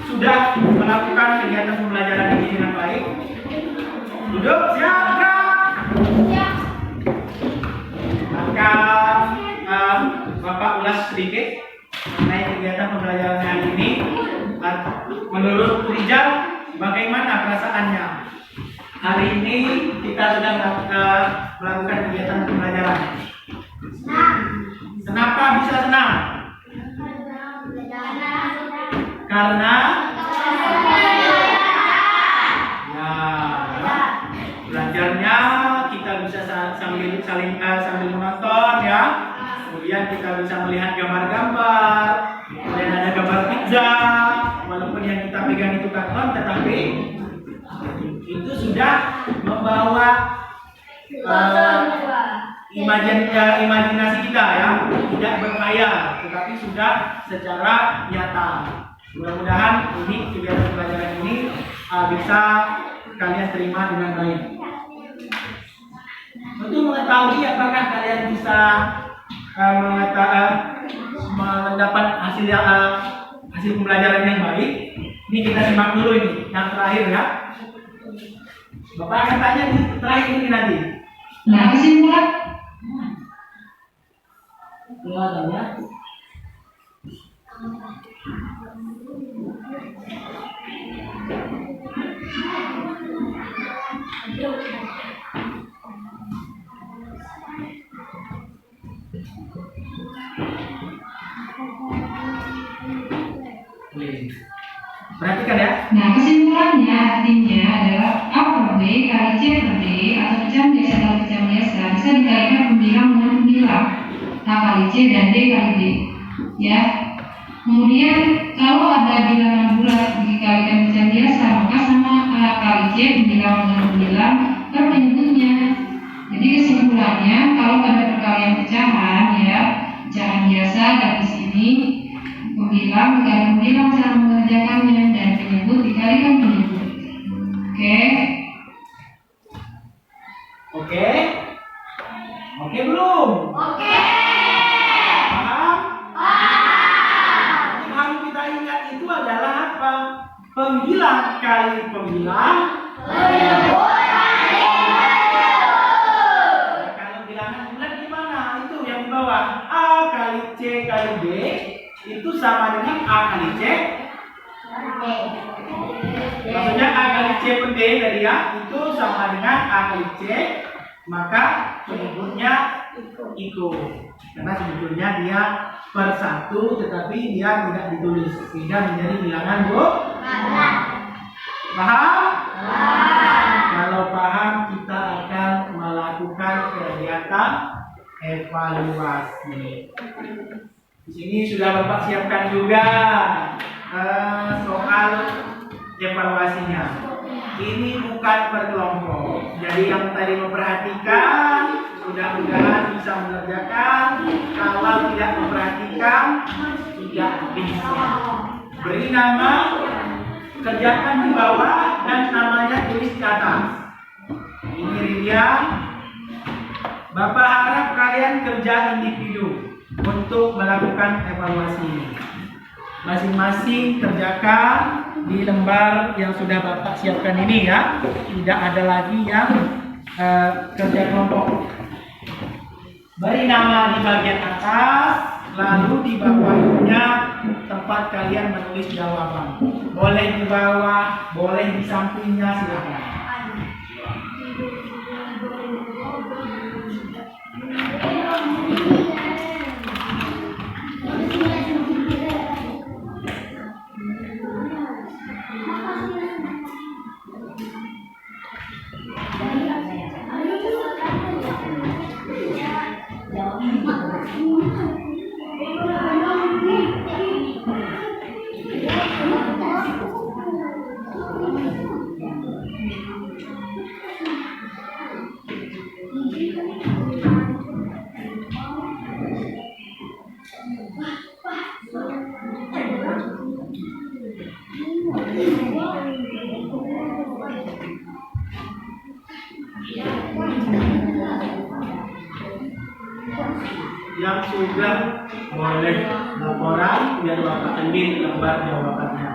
sudah melakukan kegiatan pembelajaran ini dengan baik. Duduk, siap, gerak. Maka Bapak ulas sedikit mengenai kegiatan pembelajaran hari ini. Menurut Rijal, bagaimana perasaannya? Hari ini kita sudah melakukan kegiatan pembelajaran. Kenapa bisa senang? Karena ya, belajarnya kita bisa sambil menonton ya. Kemudian kita bisa melihat gambar-gambar. Kemudian ada gambar pizza. Walaupun yang kita pegang itu karton, tetapi itu sudah membawa imajinasi kita ya, tidak berkhayal, tetapi sudah secara nyata. Mudah-mudahan ini kegiatan pembelajaran ini bisa kalian terima dengan baik. Untuk mengetahui apakah kalian bisa mendapat hasil pembelajaran yang baik, ini kita simak dulu ini yang terakhir ya. Bapak akan tanya di terakhir ini nanti. Nah, kesimpulan Silakan ya. Perhatikan ya. Nah, kesimpulannya artinya adalah A per B kali C per D atau pecahan biasa kali pecahan biasa bisa dikalikan pembilang dengan pembilang A kali C dan D kali D. Ya. Kemudian kalau ada bilangan bulat dikalikan pecahan biasa objek bilang per menyebutnya. Jadi kesimpulannya, kalau pada perkalian pecahan ya, pecahan biasa dari sini pembilang dikali pembilang cara mengerjakannya dan penyebut dikalikan penyebut. Oke? Oke? Oke belum? Oke. Paham? Yang harus kita ingat itu adalah apa? Pembilang kali pembilang. Kalau bilangan bulat gimana? Itu yang di bawah. A kali C kali B itu sama dengan A kali C. Maksudnya A kali C per D tadi ya, itu sama dengan A kali C, maka penyebutnya ikut. Karena sebetulnya dia per satu, tetapi dia tidak ditulis sehingga menjadi bilangan paham? Kalau paham, kita akan melakukan kegiatan evaluasi. Di sini sudah Bapak siapkan juga soal evaluasinya. Ini bukan per kelompok. Jadi yang tadi memperhatikan, mudah-mudahan bisa mengerjakan. Kalau tidak memperhatikan, tidak bisa. Beri nama, kerjakan di bawah, dan namanya tulis di atas. Ini Ridian. Bapak harap kalian kerja individu untuk melakukan evaluasi ini. Masing-masing kerjakan di lembar yang sudah Bapak siapkan ini ya. Tidak ada lagi yang kerja kelompok. Beri nama di bagian atas, lalu di bawahnya tempat kalian menulis jawaban. Boleh di bawah, boleh di sampingnya, silakan. Yang sudah boleh laporan biar Bapak ambil lembar jawabannya.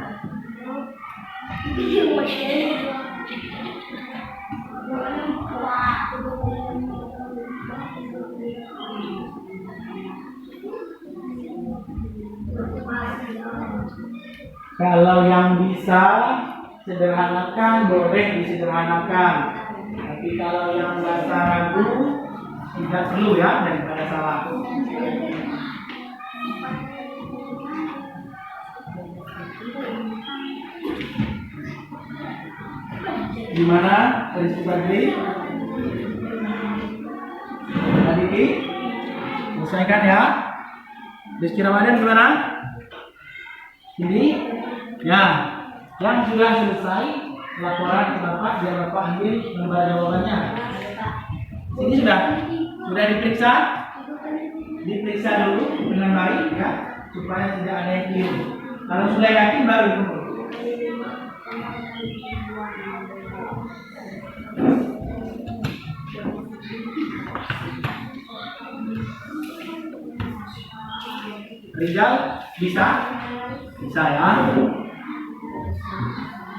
Kalau yang bisa sederhanakan boleh disederhanakan. Tapi kalau yang merasa ragu tidak perlu ya, daripada salah. Gimana Rizky Badri? Tadi selesaikan ya. Rizky Ramadan gimana? Ini ya, yang sudah selesai laporan ke Bapak biar Bapak ambil lembar jawabannya. Ini sudah diperiksa dulu dengan baik ya, supaya tidak ada yang keliru. Kalau sudah yakin baru tunggu. Rizal bisa ya.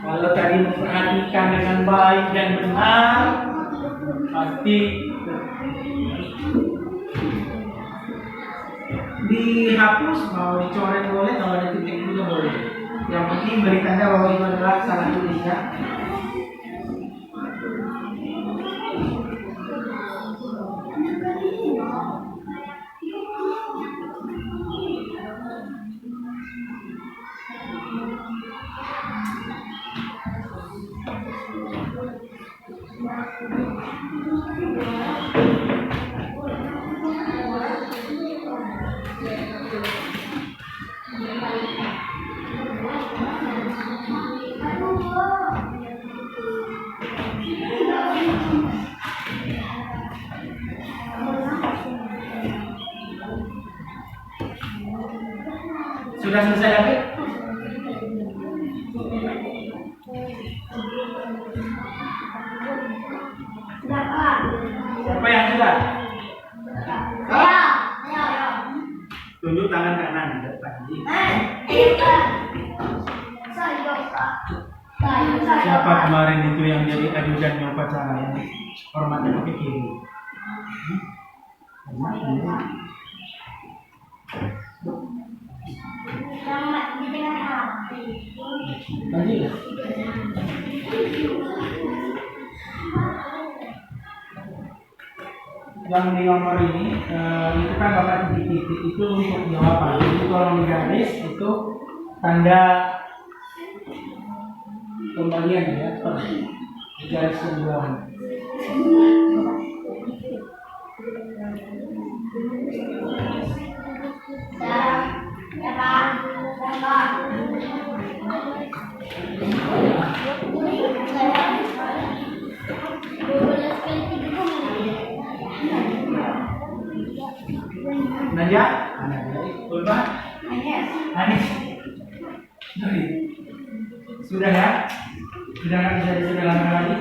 Kalau tadi memperhatikan dengan baik dan benar, pasti dihapus, mau dicoret boleh, kalau ada titik juga boleh. Yang penting beri tanda bahwa itu adalah salah tulis ya. Sudah selesai David? Sudah Pak. Siapa yang sudah? Saya. Saya. Tunjuk tangan kanan di depan. Pak. Saya Pak. Siapa kemarin itu yang jadi ajudannya upacara yang hormatnya pakai kiri? Selamat di tengah hati. Lanjut ya? Yang di nomor ini itu kan bapak titik-titik itu untuk jawaban. Jadi kalau di garis itu tanda kembalian ya per garis kedua. Ya Pak. Ya Pak. Nadia? Ulfa? Anis? Sudah ya? Sudah nggak bisa disederhanakan lagi?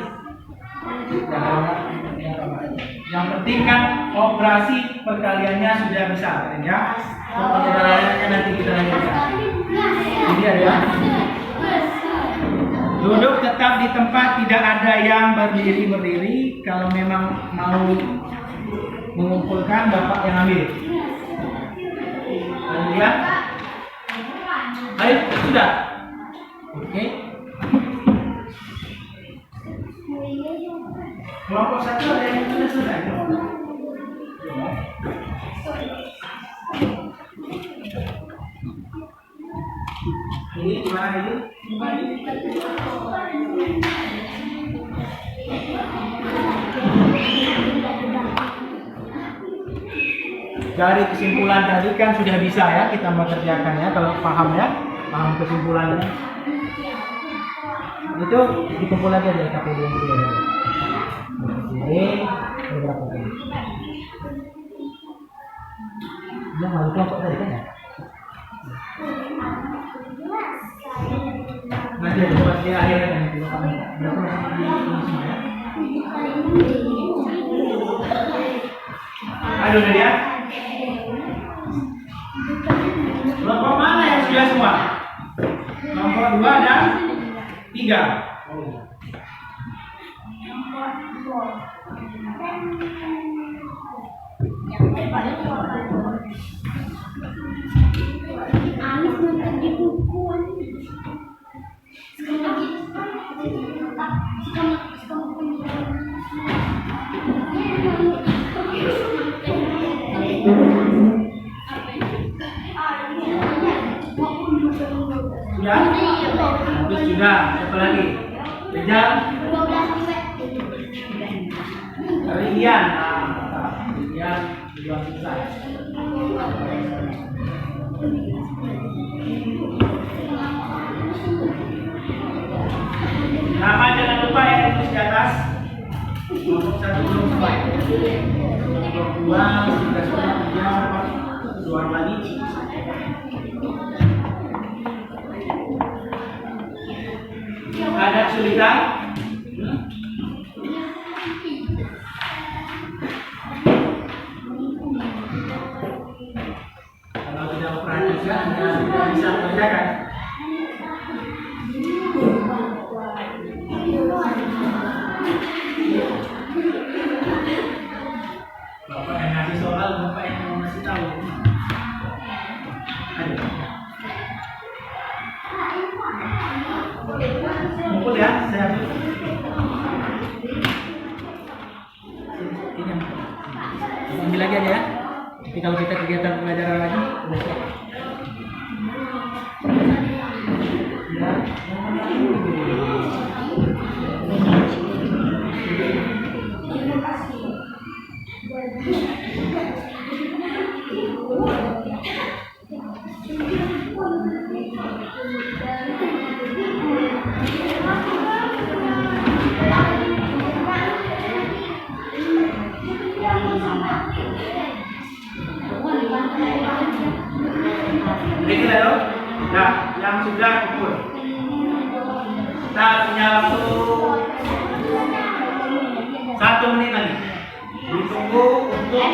Yang penting kan operasi perkaliannya sudah bisa kan ya? Perkaliannya nanti kita lanjutkan. Jadi ya. Duduk tetap di tempat, tidak ada yang berdiri. Kalau memang mau mengumpulkan, bapak yang ambil. Lihat. Baik, sudah. Oke. Kelompok satu ada yang sudah selesai. Ini gimana ini? Dari kesimpulan tadi kan sudah bisa ya kita mengerjakan ya, kalau paham ya, paham kesimpulannya. Itu dikumpul lagi dari KPD yang sudah ada. Oke, beberapa kali. Dia malu kelompok tadi kan ya? Nanti ada buat di akhir kan itu berapa masih di semua ya? Aduh Nadia. Kelompok mana yang sudah semua? Kelompok 2 dan 3. Anis nonton di buku. Sudah? Habis sudah. Apa lagi? Rijal? 12 sampai. Rian. Rian juga susah. Nama jangan lupa yang tulis di atas. Kelompok 1 belum selesai. Kelompok 2 sudah selesai, 3, 2 lagi. Ada kesulitan? Kalau tidak perhatikan, tidak bisa mengerjakan. Bapak yang ngasih soal, bapak yang mau ngasih tahu. Aduh. Kumpul ya, saya ambil lagi aja ya. Nanti kalau kita kegiatan pelajaran lagi, udah siap. satu menit lagi. Ditunggu untuk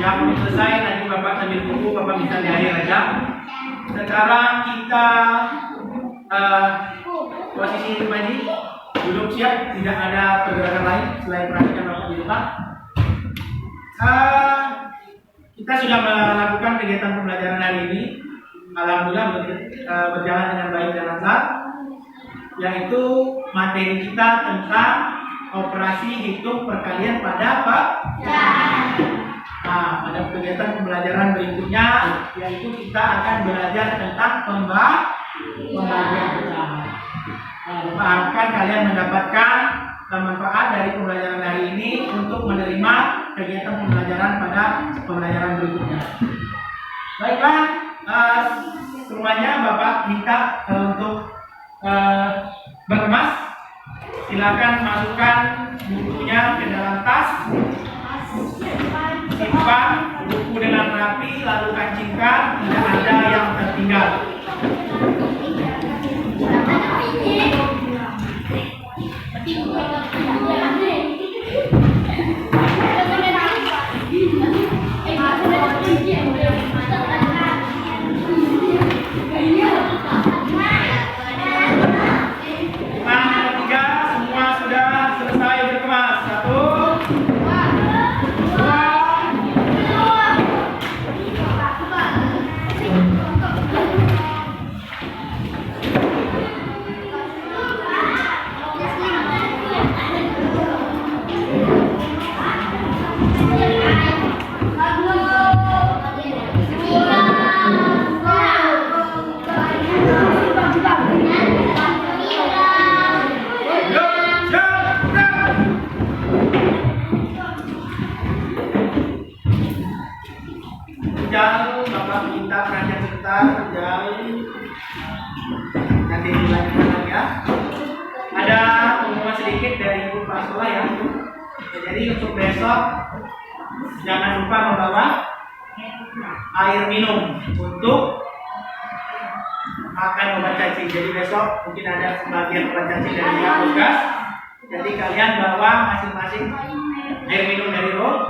yang belum selesai nanti Bapak sambil tunggu, Bapak bisa di akhir aja. Sekarang kita posisi kembali, duduk siap, tidak ada pergerakan lain selain perhatikan Bapak di depan. Kita sudah melakukan kegiatan pembelajaran hari ini. Alhamdulillah berjalan dengan baik dan lancar. Yaitu materi kita tentang operasi hitung perkalian pada apa? Nah, pada kegiatan pembelajaran berikutnya, yaitu kita akan belajar tentang pembagian pecahan. Harapkan kalian mendapatkan manfaat dari pembelajaran hari ini untuk menerima kegiatan pembelajaran pada pembelajaran berikutnya. Baiklah, semuanya Bapak minta untuk berkemas. Silakan masukkan bukunya ke dalam tas. Simpan buku dengan rapi, lalu kancingkan, tidak ada yang tertinggal. Jauh, Bapak minta perhatian sebentar, jauh. Nanti dilanjutkan lagi ya. Ada pengumuman sedikit dari Ibu Pak Sekolah ya. Jadi untuk besok jangan lupa membawa air minum untuk makan obat cacing. Jadi besok mungkin ada sebagian obat cacing dari pihak tugas. Jadi kalian bawa masing-masing air minum dari roh.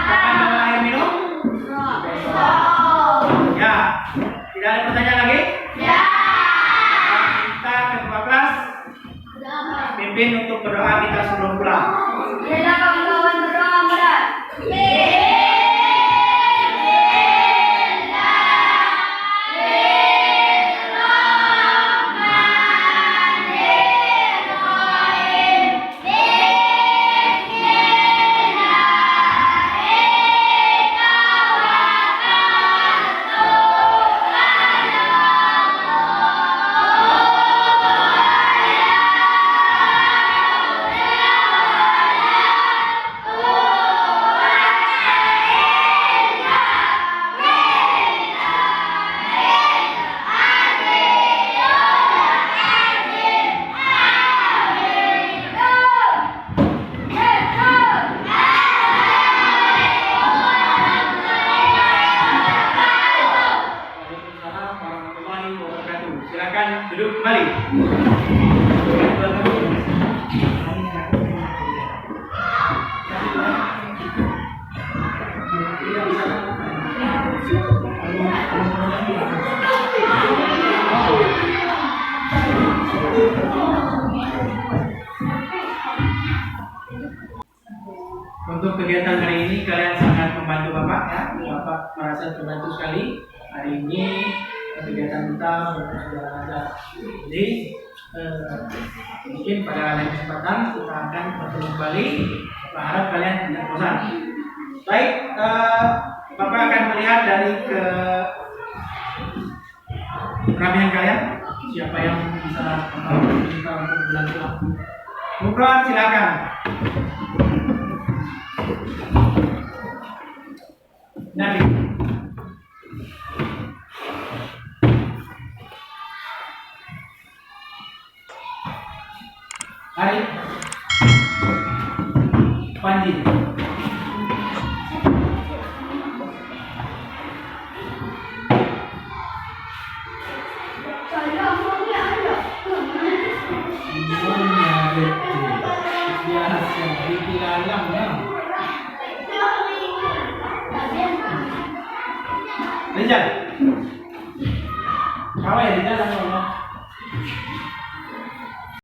Kapan bawa air minum? Ya. Tidak ada pertanyaan lagi? Ya. Kita ketua kelas pimpin untuk berdoa kita sebelum pulang. Bila kawan-kawan berdoa berat. Silakan duduk kembali. Untuk kegiatan hari ini kalian sangat membantu Bapak ya. Bapak merasa terbantu sekali. Hari ini kegiatan kita berjalan lancar. Jadi mungkin pada lain kesempatan kita akan bertemu kembali. Saya harap kalian tidak bosan. Baik, Bapak akan melihat dari ke kerabian kalian siapa yang bisa kita untuk bulan pulang. Bukan, silakan. Nabi. Hari Panji. Rizal, kau ya Rizal,